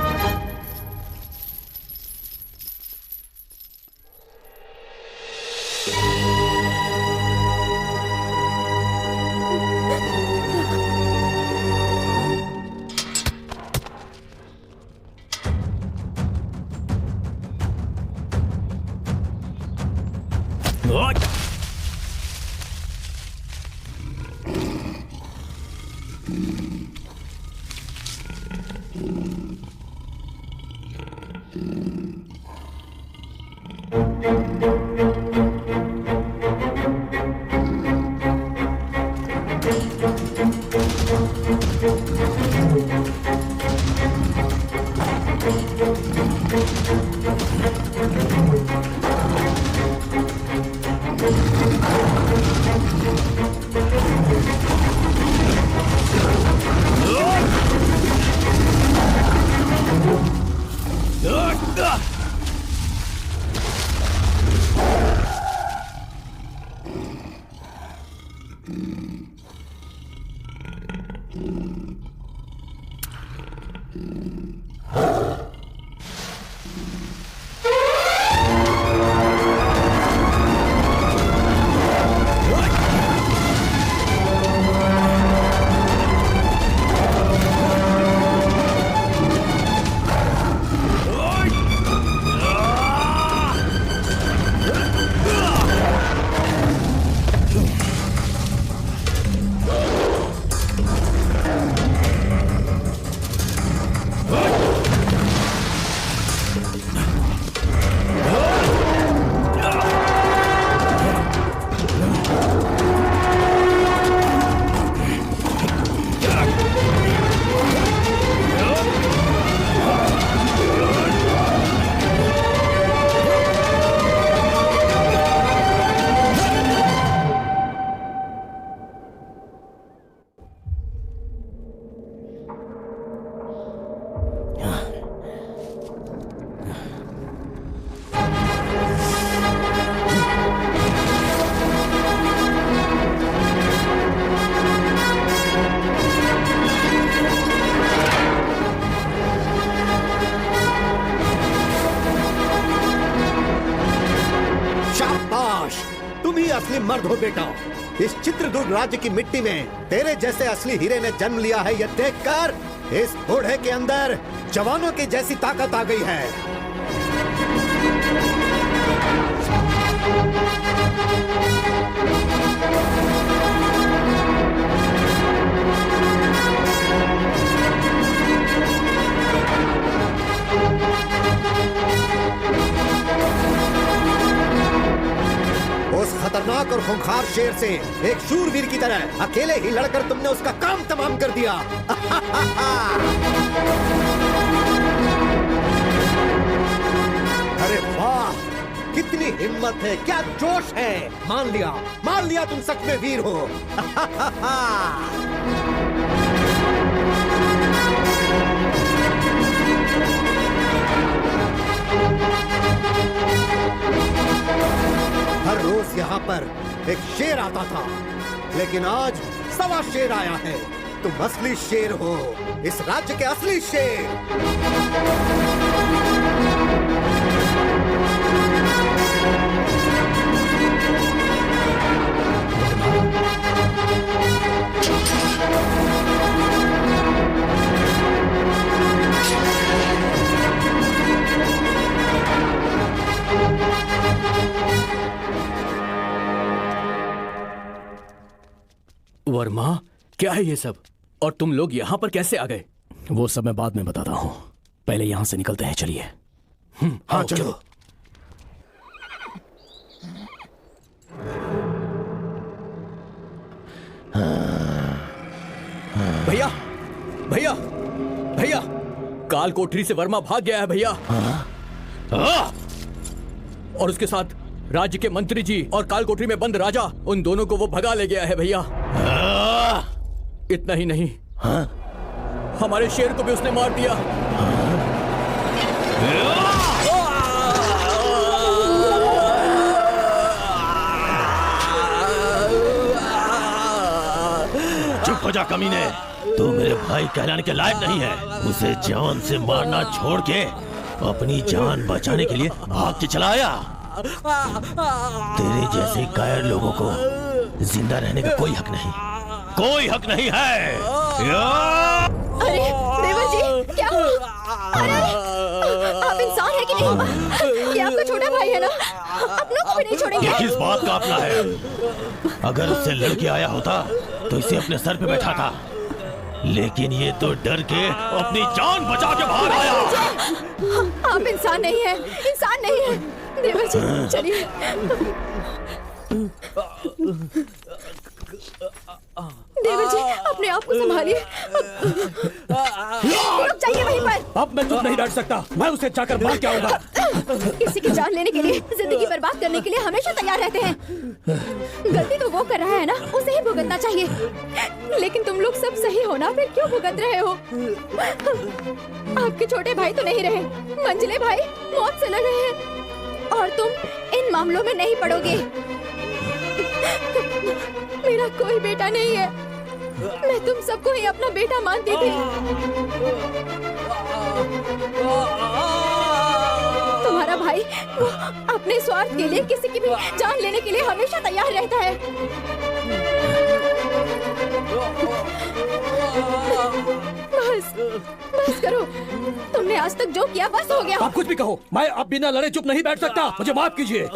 असली मर्द हो बेटा। इस चित्रदुर्ग राज्य की मिट्टी में तेरे जैसे असली हीरे ने जन्म लिया है, यह देखकर इस बूढ़े के अंदर जवानों की जैसी ताकत आ गई है। उस खतरनाक और खूंखार शेर से एक शूरवीर की तरह अकेले ही लड़कर तुमने उसका काम तमाम कर दिया। अरे वाह, कितनी हिम्मत है, क्या जोश है। मान लिया तुम सच में वीर हो। हर रोज यहाँ पर एक शेर आता था, लेकिन आज 1.25 शेर आया है। तुम असली शेर हो, इस राज्य के असली शेर। वर्मा, क्या है ये सब? और तुम लोग यहाँ पर कैसे आ गए? वो सब मैं बाद में बताता हूँ, पहले यहाँ से निकलते हैं। चलिए। हाँ चलो। भैया भैया भैया, काल कोठरी से वर्मा भाग गया है भैया। और उसके साथ राज्य के मंत्री जी और काल कोठरी में बंद राजा, उन दोनों को वो भगा ले गया है भैया। इतना ही नहीं, हमारे शेर को भी उसने मार दिया। चुप हो जा कमीने, तू मेरे भाई कहलाने के लायक नहीं है। उसे जान से मारना छोड़ के अपनी जान बचाने के लिए भाग के चला आया। तेरे जैसे कायर लोगों को जिंदा रहने का कोई हक नहीं, कोई हक नहीं है। अरे देवर जी, क्या हुआ? अरे आप इंसान है कि नहीं? ये आपका छोटा भाई है ना, अपनों को भी नहीं छोड़ेंगे। ये किस बात का अपना है? अगर उससे लड़के आया होता तो इसे अपने सर पे बैठा था, लेकिन ये तो डर के अपनी जान बचा के बाहर आया। आप इंसान नहीं है, इंसान नहीं है। देवर जी चलिए। देवर जी अपने आप को संभालिए। रुक जाइए वहीं पर। अब मैं तुझ नहीं डांट सकता, मैं उसे जाकर मार के आऊंगा। किसी की जान लेने के लिए, जिंदगी बर्बाद करने के लिए हमेशा तैयार रहते हैं। गलती तो वो कर रहा है ना, उसे ही भुगतना चाहिए। लेकिन तुम लोग सब सही हो ना, फिर क्यों भुगत रहे हो? आपके छोटे भाई तो नहीं रहे, मंझले भाई मौत से लड़ रहे हैं, और तुम इन मामलों में नहीं पड़ोगे। मेरा कोई बेटा नहीं है, मैं तुम सबको ही अपना बेटा मानती थी। तुम्हारा भाई वो अपने स्वार्थ के लिए किसी की भी जान लेने के लिए हमेशा तैयार रहता है। बस करो, तुमने आज तक जो किया बस हो गया। आप कुछ भी कहो, मैं अब बिना लड़े चुप नहीं बैठ सकता। मुझे माफ कीजिए।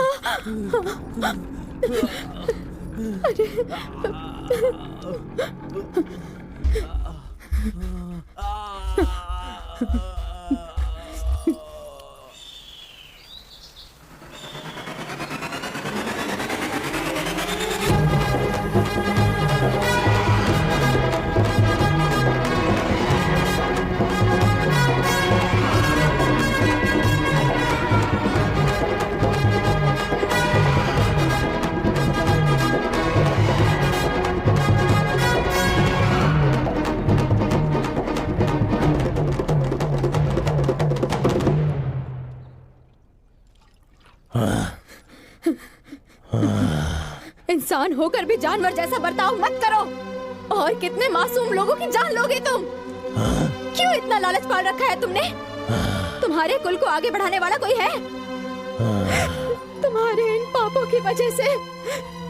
इंसान होकर भी जानवर जैसा बर्ताव मत करो। और कितने मासूम लोगों की जान लोगे तुम? क्यों इतना लालच पाल रखा है तुमने? तुम्हारे कुल को आगे बढ़ाने वाला कोई है? तुम्हारे इन पापों की वजह से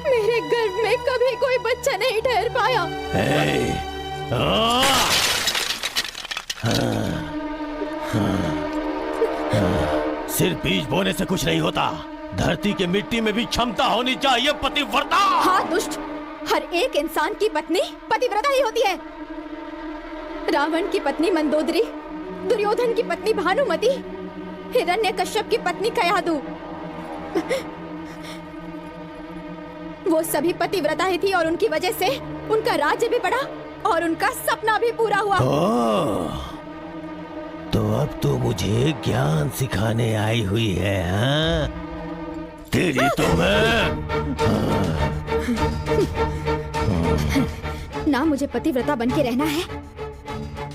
मेरे गर्भ में कभी कोई बच्चा नहीं ठहर पाया। सिर्फ बीज बोने से कुछ नहीं होता, धरती की मिट्टी में भी क्षमता होनी चाहिए पतिव्रता। हाँ दुष्ट, हर एक इंसान की पत्नी पतिव्रता ही होती है। रावण की पत्नी मंदोदरी, दुर्योधन की पत्नी भानुमति, हिरण्यकश्यप की पत्नी कयादु, वो सभी पतिव्रता ही थी और उनकी वजह से उनका राज्य भी बढ़ा और उनका सपना भी पूरा हुआ। तो अब तो मुझे ज्ञान सिखाने आई हुई है, हाँ? तेरी तो मैं ना मुझे पतिव्रता बन के रहना है,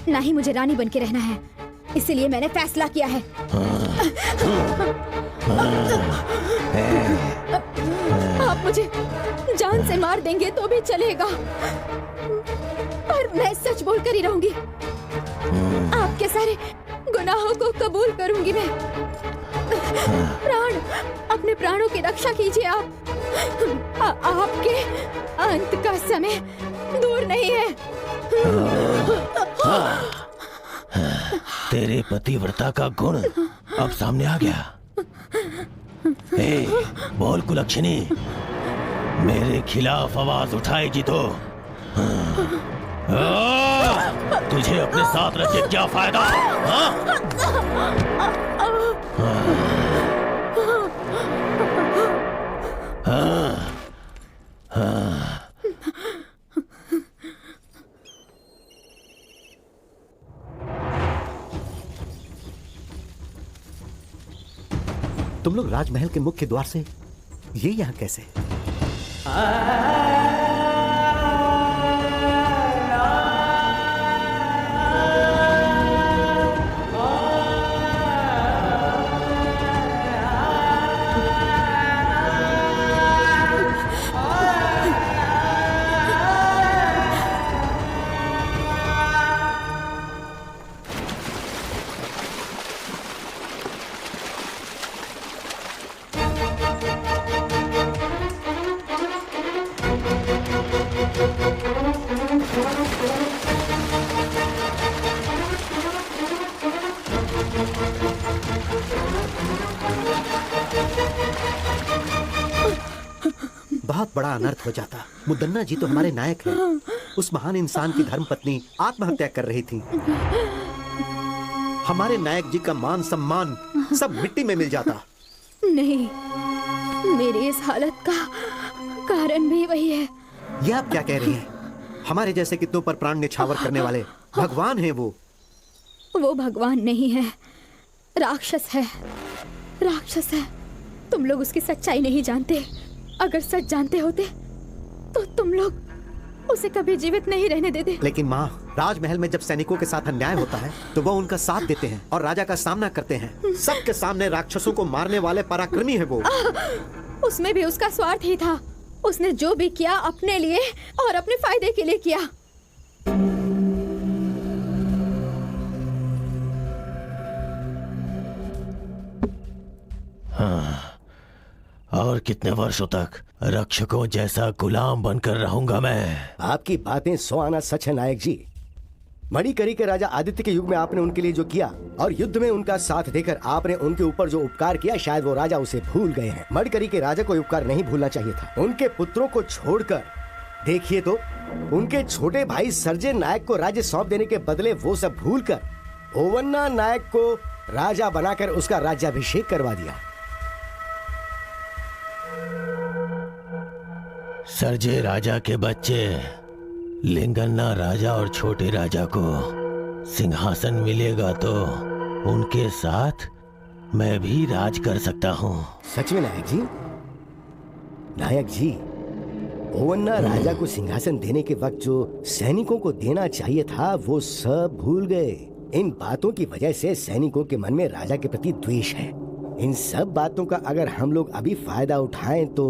ना ही मुझे रानी बन के रहना है। इसलिए मैंने फैसला किया है। आप मुझे जान से मार देंगे तो भी चलेगा, पर मैं सच बोल कर ही रहूंगी। आपके सारे गुनाहों को कबूल करूंगी मैं। प्राण, अपने प्राणों की रक्षा कीजिए आप। आपके अंत का समय दूर नहीं है। तेरे पतिव्रता का गुण अब सामने आ गया। बोल कुलक्षणी, मेरे खिलाफ आवाज उठाएगी तो तुझे अपने साथ रख के क्या फायदा? तुम लोग राजमहल के मुख्य द्वार से ये यहाँ कैसे? बहुत बड़ा अनर्थ हो जाता। मुदन्ना जी तो हमारे नायक हैं। उस महान इंसान की धर्मपत्नी आत्महत्या कर रही थी। हमारे नायक जी का मान सम्मान सब मिट्टी में मिल जाता। नहीं, मेरी इस हालत का कारण भी वही है। ये आप क्या कह रही हैं? हमारे जैसे कितनों पर प्राण न्यौछावर करने वाले भगवान हैं वो। वो भगवान नहीं है, राक्षस है। राक्षस है। तुम लोग उसकी सच्चाई नहीं जानते। अगर सच जानते होते तो तुम लोग उसे कभी जीवित नहीं रहने देते। लेकिन माँ, राजमहल में जब सैनिकों के साथ अन्याय होता है तो वो उनका साथ देते हैं और राजा का सामना करते हैं। सबके सामने राक्षसों को मारने वाले पराक्रमी है वो। उसमें भी उसका स्वार्थ ही था। उसने जो भी किया अपने लिए और अपने फायदे के लिए किया। हाँ, और कितने वर्षों तक रक्षकों जैसा गुलाम बनकर रहूंगा मैं? आपकी बातें 100 आना सच है नायक जी। मणिकरी के राजा आदित्य के युग में आपने उनके लिए जो किया और युद्ध में उनका साथ देकर आपने उनके ऊपर जो उपकार किया, शायद वो राजा उसे भूल गए हैं। मणिकरी के राजा को उपकार नहीं भूलना चाहिए था। उनके पुत्रों को छोड़कर देखिए तो उनके छोटे भाई सर्जे नायक को राज्य सौंप देने के बदले वो सब भूलकर ओवन्ना नायक को राजा बनाकर उसका राज्याभिषेक करवा दिया। सर्जे राजा के बच्चे लिंगन्ना राजा और छोटे राजा को सिंहासन मिलेगा तो उनके साथ मैं भी राज कर सकता हूँ। सच में नायक जी? नायक जी, ओवन्ना राजा को सिंहासन देने के वक्त जो सैनिकों को देना चाहिए था वो सब भूल गए। इन बातों की वजह से सैनिकों के मन में राजा के प्रति द्वेष है। इन सब बातों का अगर हम लोग अभी फायदा उठाएं तो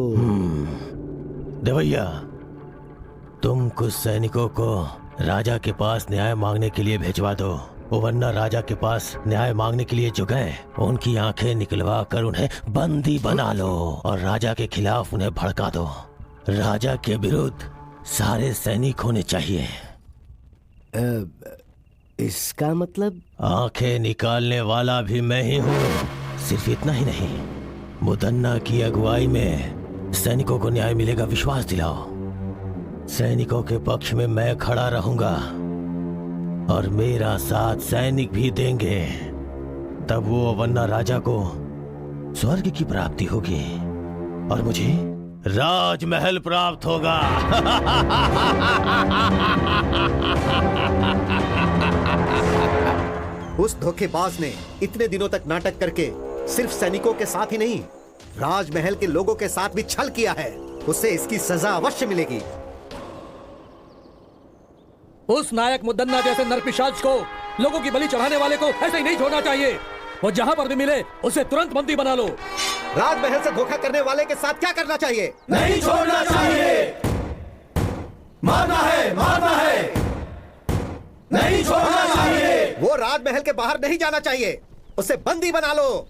देवैया, तुम कुछ सैनिकों को राजा के पास न्याय मांगने के लिए भिजवा दो। ओवन्ना राजा के पास न्याय मांगने के लिए जो गए उनकी आंखें निकलवा कर उन्हें बंदी बना लो और राजा के खिलाफ उन्हें भड़का दो। राजा के विरुद्ध सारे सैनिक होने चाहिए। इसका मतलब? आंखें निकालने वाला भी मैं ही हूँ। सिर्फ इतना ही नहीं, मुदन्ना की अगुवाई में सैनिकों को न्याय मिलेगा, विश्वास दिलाओ। सैनिकों के पक्ष में मैं खड़ा रहूंगा और मेरा साथ सैनिक भी देंगे। तब वो ओवन्ना राजा को स्वर्ग की प्राप्ति होगी और मुझे राजमहल प्राप्त होगा। उस धोखेबाज ने इतने दिनों तक नाटक करके सिर्फ सैनिकों के साथ ही नहीं, राजमहल के लोगों के साथ भी छल किया है। उसे इसकी सजा अवश्य मिलेगी। उस नायक मुदन्ना जैसे नरपिशाच को, लोगों की बलि चढ़ाने वाले को ऐसे ही नहीं छोड़ना चाहिए। वो जहां पर भी मिले उसे तुरंत बंदी बना लो। राजमहल से धोखा करने वाले के साथ क्या करना चाहिए? नहीं छोड़ना चाहिए। मारना है, मारना है, नहीं छोड़ना चाहिए। वो राजमहल के बाहर नहीं जाना चाहिए। उसे बंदी बना लो।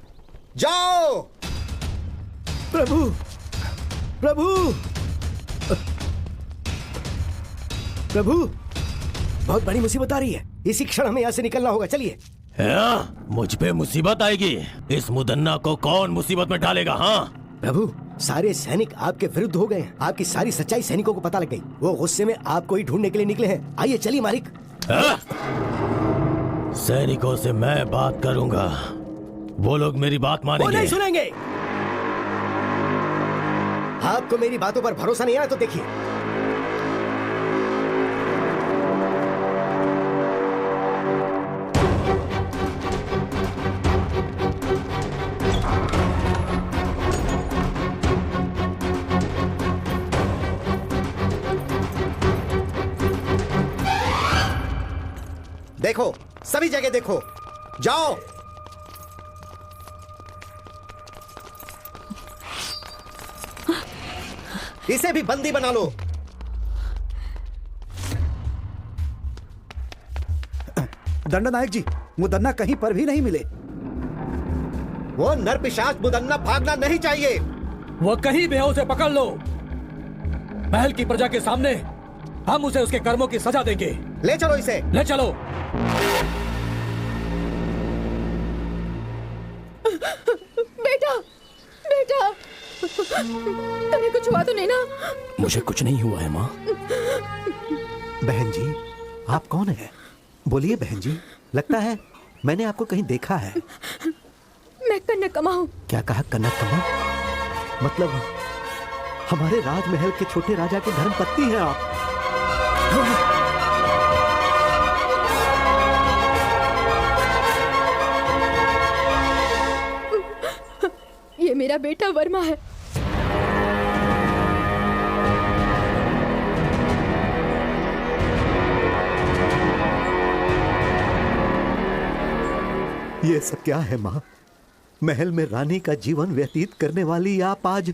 जाओ। प्रभु, प्रभु, प्रभु, बहुत बड़ी मुसीबत आ रही है। इसी क्षण हमें यहाँ से निकलना होगा। चलिए। मुझ पे मुसीबत आएगी? इस मुदन्ना को कौन मुसीबत में डालेगा? हाँ प्रभु, सारे सैनिक आपके विरुद्ध हो गए हैं। आपकी सारी सच्चाई सैनिकों को पता लग गई। वो गुस्से में आपको ही ढूंढने के लिए निकले हैं। आइए चलिए मालिक। सैनिकों से मैं बात करूंगा, वो लोग मेरी बात मानेंगे। वो नहीं सुनेंगे। आपको मेरी बातों पर भरोसा नहीं आया तो देखिए। देखो, सभी जगह देखो। जाओ। इसे भी बंदी बना लो। दंडनायक जी, मुदन्ना कहीं पर भी नहीं मिले। वो नरपिशाच मुदन्ना भागना नहीं चाहिए। वो कहीं भी है, उसे पकड़ लो। महल की प्रजा के सामने हम उसे उसके कर्मों की सजा देंगे। ले चलो इसे। ले चलो। बेटा, बेटा, तुम्हें कुछ हुआ तो नहीं ना? मुझे कुछ नहीं हुआ है माँ। बहन जी, आप कौन है? बोलिए बहन जी, लगता है मैंने आपको कहीं देखा है। मैं कनकमा हूँ। क्या कहा? कनकमा? मतलब हमारे राजमहल के छोटे राजा की धर्मपत्नी हैं आप। ये मेरा बेटा वर्मा है। ये सब क्या है माँ? महल में रानी का जीवन व्यतीत करने वाली आप आज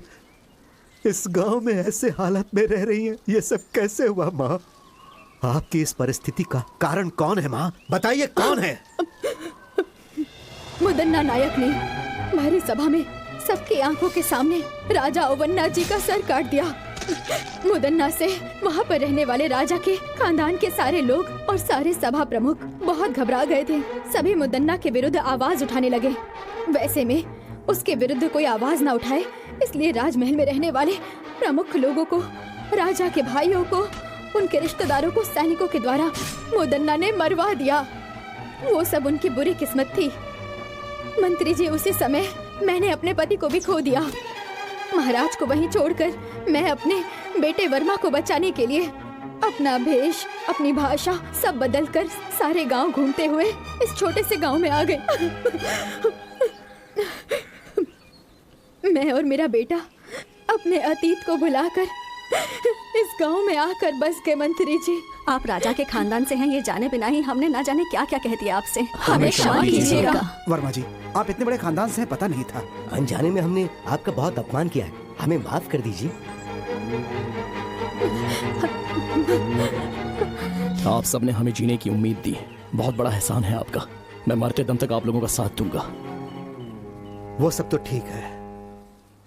इस गांव में ऐसे हालत में रह रही हैं। ये सब कैसे हुआ माँ? आपकी इस परिस्थिति का कारण कौन है माँ? बताइए कौन है? मुदन्ना नायक ने हमारी सभा में सबकी आंखों के सामने राजा ओवन्ना जी का सर काट दिया। मुदन्ना से वहाँ पर रहने वाले राजा के खानदान के सारे लोग और सारे सभा प्रमुख बहुत घबरा गए थे। सभी मुदन्ना के विरुद्ध आवाज उठाने लगे। वैसे में उसके विरुद्ध कोई आवाज न उठाए, इसलिए राजमहल में रहने वाले प्रमुख लोगों को, राजा के भाइयों को, उनके रिश्तेदारों को सैनिकों के द्वारा मुदन्ना ने मरवा दिया। वो सब उनकी बुरी किस्मत थी। मंत्री जी, उसी समय मैंने अपने पति को भी खो दिया। महाराज को वहीं छोड़कर मैं अपने बेटे वर्मा को बचाने के लिए अपना भेष, अपनी भाषा सब बदलकर सारे गांव घूमते हुए इस छोटे से गांव में आ गए। मैं और मेरा बेटा अपने अतीत को भुलाकर इस गांव में आकर बस गए। मंत्री जी, आप राजा के खानदान से हैं ये जाने बिना ही हमने ना जाने क्या क्या कह दिया आपसे। हमें क्षमा कीजिएगा। वर्मा जी, आप इतने बड़े खानदान से हैं, पता नहीं था। अनजाने में हमने आपका बहुत अपमान किया है, हमें माफ कर दीजिए। आप सबने हमें जीने की उम्मीद दी, बहुत बड़ा एहसान है आपका। मैं मरते दम तक आप लोगों का साथ दूंगा। वो सब तो ठीक है,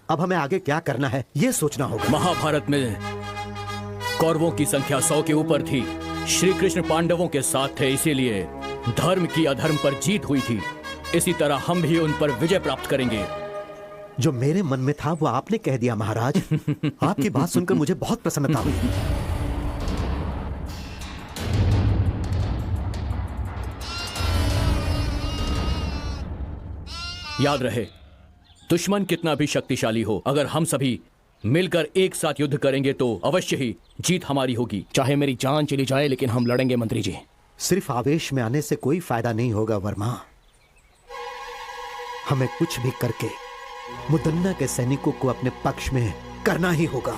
अब हमें आगे क्या करना है ये सोचना होगा। महाभारत में कौरवों की संख्या 100 के ऊपर थी। श्री कृष्ण पांडवों के साथ थे, इसीलिए धर्म की अधर्म पर जीत हुई थी। इसी तरह हम भी उन पर विजय प्राप्त करेंगे। जो मेरे मन में था वो आपने कह दिया महाराज। आपकी बात सुनकर मुझे बहुत प्रसन्नता हुई। याद रहे, दुश्मन कितना भी शक्तिशाली हो, अगर हम सभी मिलकर एक साथ युद्ध करेंगे तो अवश्य ही जीत हमारी होगी। चाहे मेरी जान चली जाए, लेकिन हम लड़ेंगे मंत्री जी। सिर्फ आवेश में आने से कोई फायदा नहीं होगा वर्मा। हमें कुछ भी करके मुदन्ना के सैनिकों को अपने पक्ष में करना ही होगा।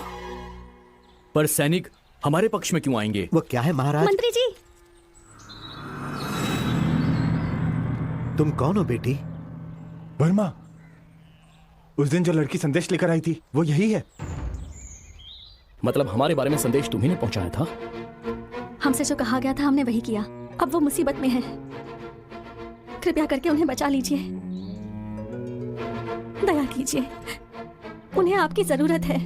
पर सैनिक हमारे पक्ष में क्यों आएंगे? वो क्या है महाराज? मंत्री जी, तुम कौन हो बेटी? वर्मा, उस दिन जो लड़की संदेश लेकर आई थी वो यही है। मतलब हमारे बारे में संदेश तुम्ही ने पहुंचाया था? हमसे जो कहा गया था हमने वही किया। अब वो मुसीबत में है, कृपया करके उन्हें बचा लीजिए। दया कीजिए, उन्हें आपकी जरूरत है।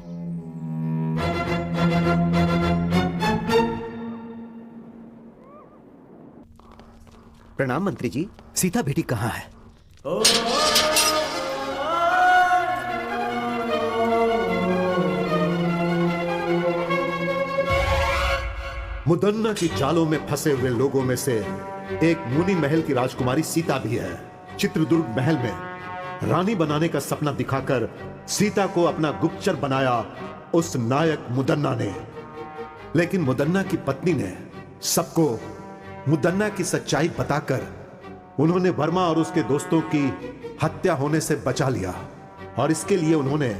प्रणाम मंत्री जी। सीता बेटी कहाँ है? मुदन्ना की जालों में फंसे हुए लोगों में से एक मुनि महल की राजकुमारी सीता भी है। चित्रदुर्ग महल में रानी बनाने का सपना दिखाकर सीता को अपना गुप्तचर बनाया उस नायक मुदन्ना ने। लेकिन मुदन्ना की पत्नी ने सबको मुदन्ना की सच्चाई बताकर उन्होंने वर्मा और उसके दोस्तों की हत्या होने से बचा लिया। और इसके लिए उन्होंने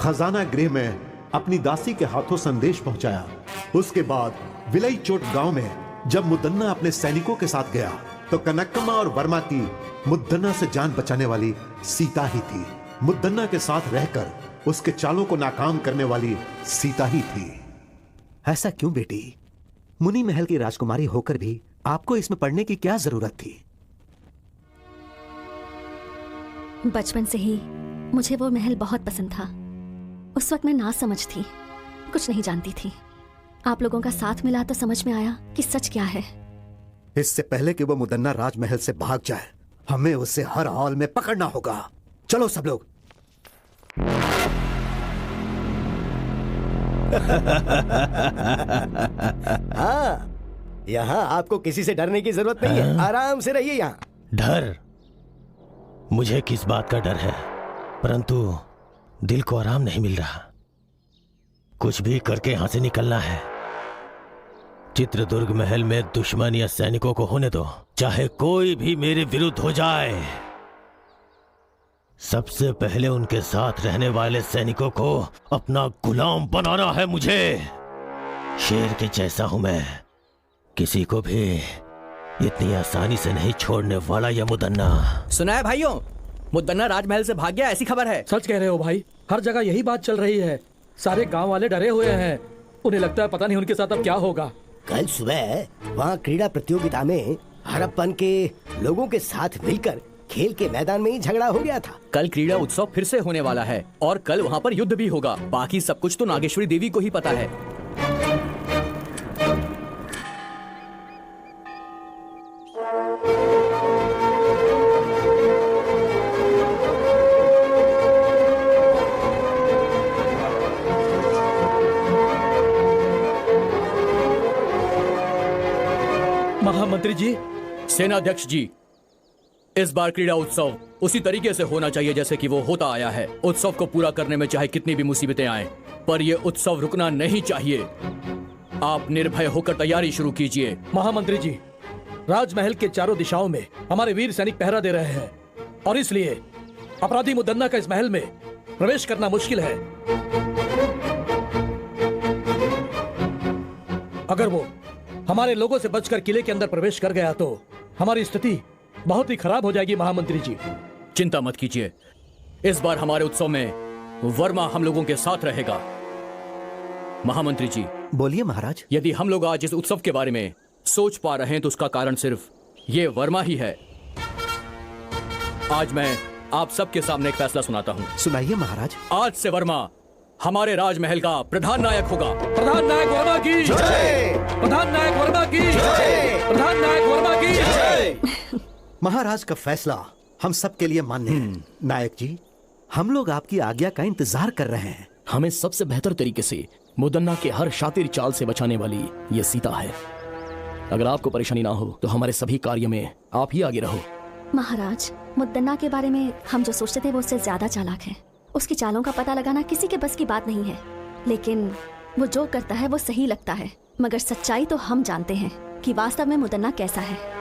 खजाना गृह में अपनी दासी के हाथों संदेश पहुंचाया। उसके बाद विलई चोट गांव में जब मुदन्ना अपने सैनिकों के साथ गया तो कनकम्मा और वर्मा की मुदन्ना से जान बचाने वाली सीता ही थी। मुदन्ना के साथ रहकर उसके चालों को नाकाम करने वाली सीता ही थी। ऐसा क्यों बेटी? मुनि महल की राजकुमारी होकर भी आपको इसमें पढ़ने की क्या जरूरत थी? बचपन से ही मुझे वो महल बहुत पसंद था। उस वक्त मैं नासमझ थी, कुछ नहीं जानती थी। आप लोगों का साथ मिला तो समझ में आया कि सच क्या है। इससे पहले कि वो मुदन्ना राजमहल से भाग जाए, हमें उसे हर हाल में पकड़ना होगा। चलो सब लोग। हाँ, यहाँ आपको किसी से डरने की जरूरत नहीं है। आराम से रहिए यहाँ। डर? मुझे किस बात का डर है, परंतु दिल को आराम नहीं मिल रहा। कुछ भी करके यहां से निकलना है। चित्रदुर्ग महल में दुश्मन या सैनिकों को होने दो, चाहे कोई भी मेरे विरुद्ध हो जाए। सबसे पहले उनके साथ रहने वाले सैनिकों को अपना गुलाम बनाना है मुझे। शेर के जैसा हूं मैं, किसी को भी इतनी आसानी से नहीं छोड़ने वाला यह मुदन्ना। सुना है भाइयों, मुदन्ना राजमहल से भाग गया, ऐसी खबर है। सच कह रहे हो भाई, हर जगह यही बात चल रही है। सारे गांव वाले डरे हुए हैं। उन्हें लगता है पता नहीं उनके साथ अब क्या होगा। कल सुबह वहाँ क्रीड़ा प्रतियोगिता में हड़प्पन के लोगों के साथ मिलकर खेल के मैदान में ही झगड़ा हो गया था। कल क्रीड़ा उत्सव फिर से होने वाला है और कल वहाँ पर युद्ध भी होगा। बाकी सब कुछ तो नागेश्वरी देवी को ही पता है। महामंत्री जी, सेनाध्यक्ष जी, इस बार क्रीड़ा उत्सव उसी तरीके से होना चाहिए जैसे कि वो होता आया है। उत्सव को पूरा करने में चाहे कितनी भी मुसीबतें आए, पर ये उत्सव रुकना नहीं चाहिए। आप निर्भय होकर तैयारी शुरू कीजिए। महामंत्री जी, राजमहल के चारों दिशाओं में हमारे वीर सैनिक पहरा दे रहे हैं और इसलिए अपराधी मुदन्ना का इस महल में प्रवेश करना मुश्किल है। अगर वो हमारे लोगों से बचकर किले के अंदर प्रवेश कर गया तो हमारी स्थिति बहुत ही खराब हो जाएगी। महामंत्री जी, चिंता मत कीजिए, इस बार हमारे उत्सव में वर्मा हम लोगों के साथ रहेगा। महामंत्री जी, बोलिए महाराज। यदि हम लोग आज इस उत्सव के बारे में सोच पा रहे हैं तो उसका कारण सिर्फ ये वर्मा ही है। आज मैं आप सबके सामने एक फैसला सुनाता हूँ। सुनाइए महाराज। आज से वर्मा हमारे राजमहल का प्रधान नायक होगा। प्रधान नायक वर्मा की जय। प्रधान नायक वर्मा की जय। प्रधान नायक वर्मा की जय। महाराज का फैसला हम सब के लिए मान्य है। नायक जी, हम लोग आपकी आज्ञा का इंतजार कर रहे हैं। हमें सबसे बेहतर तरीके से मुदन्ना के हर शातिर चाल से बचाने वाली ये सीता है। अगर आपको परेशानी ना हो तो हमारे सभी कार्य में आप ही आगे रहो। महाराज, मुदन्ना के बारे में हम जो सोचते थे वो उससे ज्यादा चालाक है। उसकी चालों का पता लगाना किसी के बस की बात नहीं है, लेकिन वो जो करता है वो सही लगता है। मगर सच्चाई तो हम जानते हैं कि वास्तव में मुदन्ना कैसा है।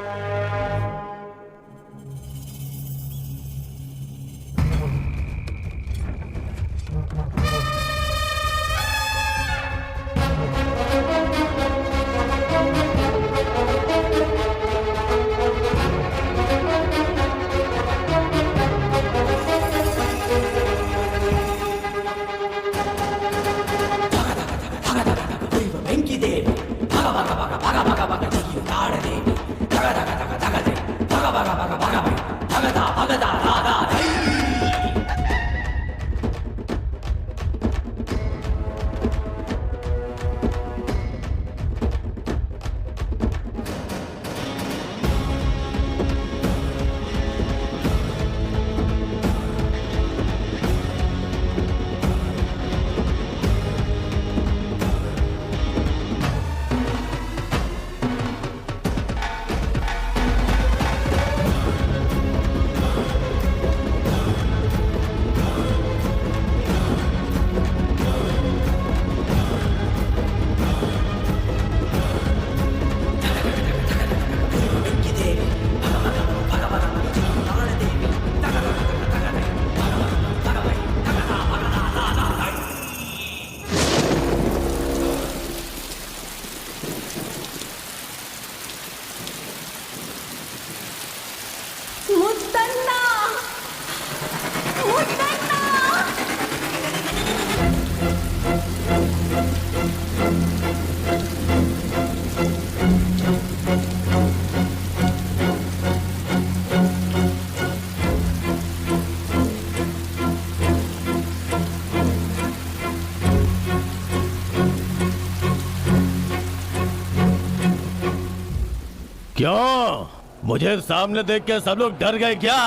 क्यों? मुझे सामने देख के सब लोग डर गए क्या?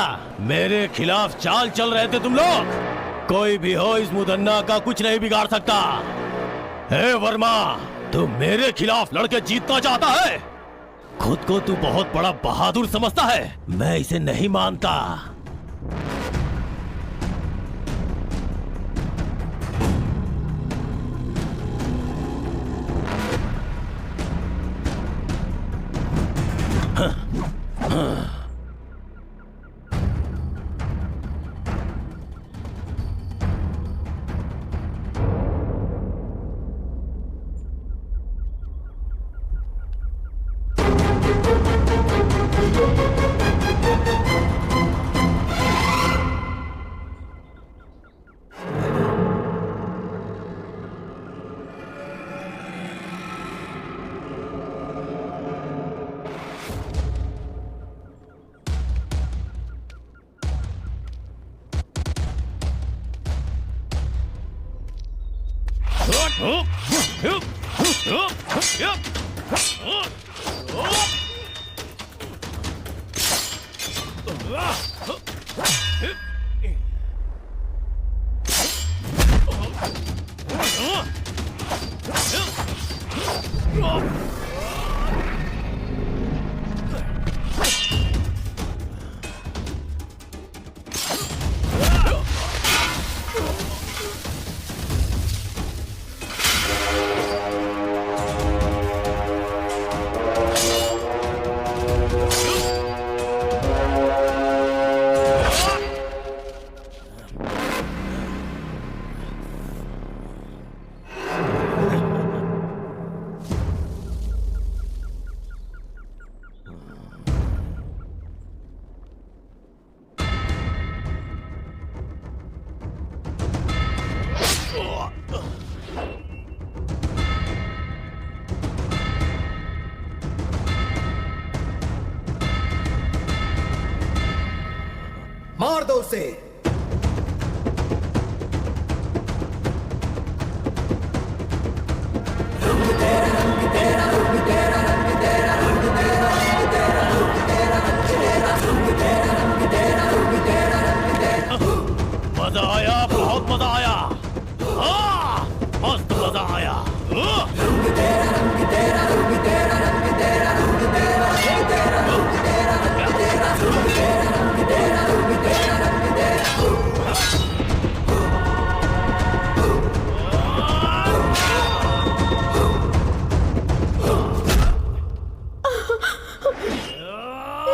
मेरे खिलाफ चाल चल रहे थे तुम लोग? कोई भी हो, इस मुदन्ना का कुछ नहीं बिगाड़ सकता। हे वर्मा, तू मेरे खिलाफ लड़के जीतना चाहता है? खुद को तू बहुत बड़ा बहादुर समझता है। मैं इसे नहीं मानता। मार दो उसे। मजा आया, बहुत मजा आया। मस्त मजा आया।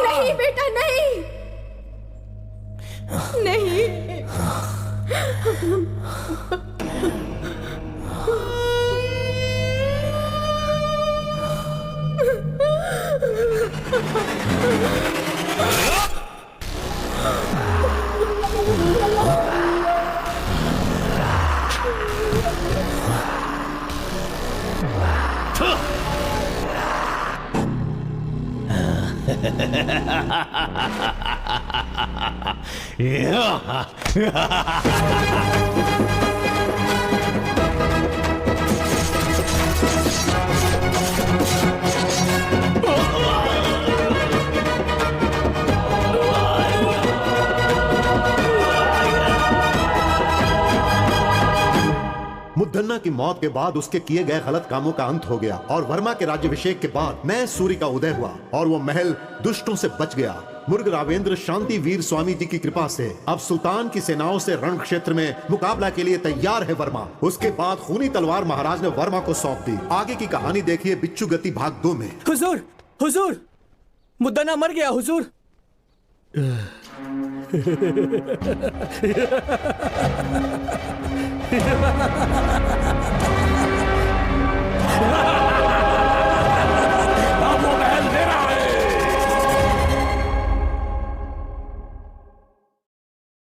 नहीं बेटा, नहीं नहीं। मुद्दन्ना की मौत के बाद उसके किए गए गलत कामों का अंत हो गया और वर्मा के राज्याभिषेक के बाद नए सूर्य का उदय हुआ और वो महल दुष्टों से बच गया। मुर्ग रावेंद्र शांति वीर स्वामी जी की कृपा से अब सुल्तान की सेनाओं से रण क्षेत्र में मुकाबला के लिए तैयार है वर्मा। उसके बाद खूनी तलवार महाराज ने वर्मा को सौंप दी। आगे की कहानी देखिए बिच्छू गति भाग 2 में। हुजूर, हुजूर, मुद्दन्ना मर गया हुजूर। Ha ha ha!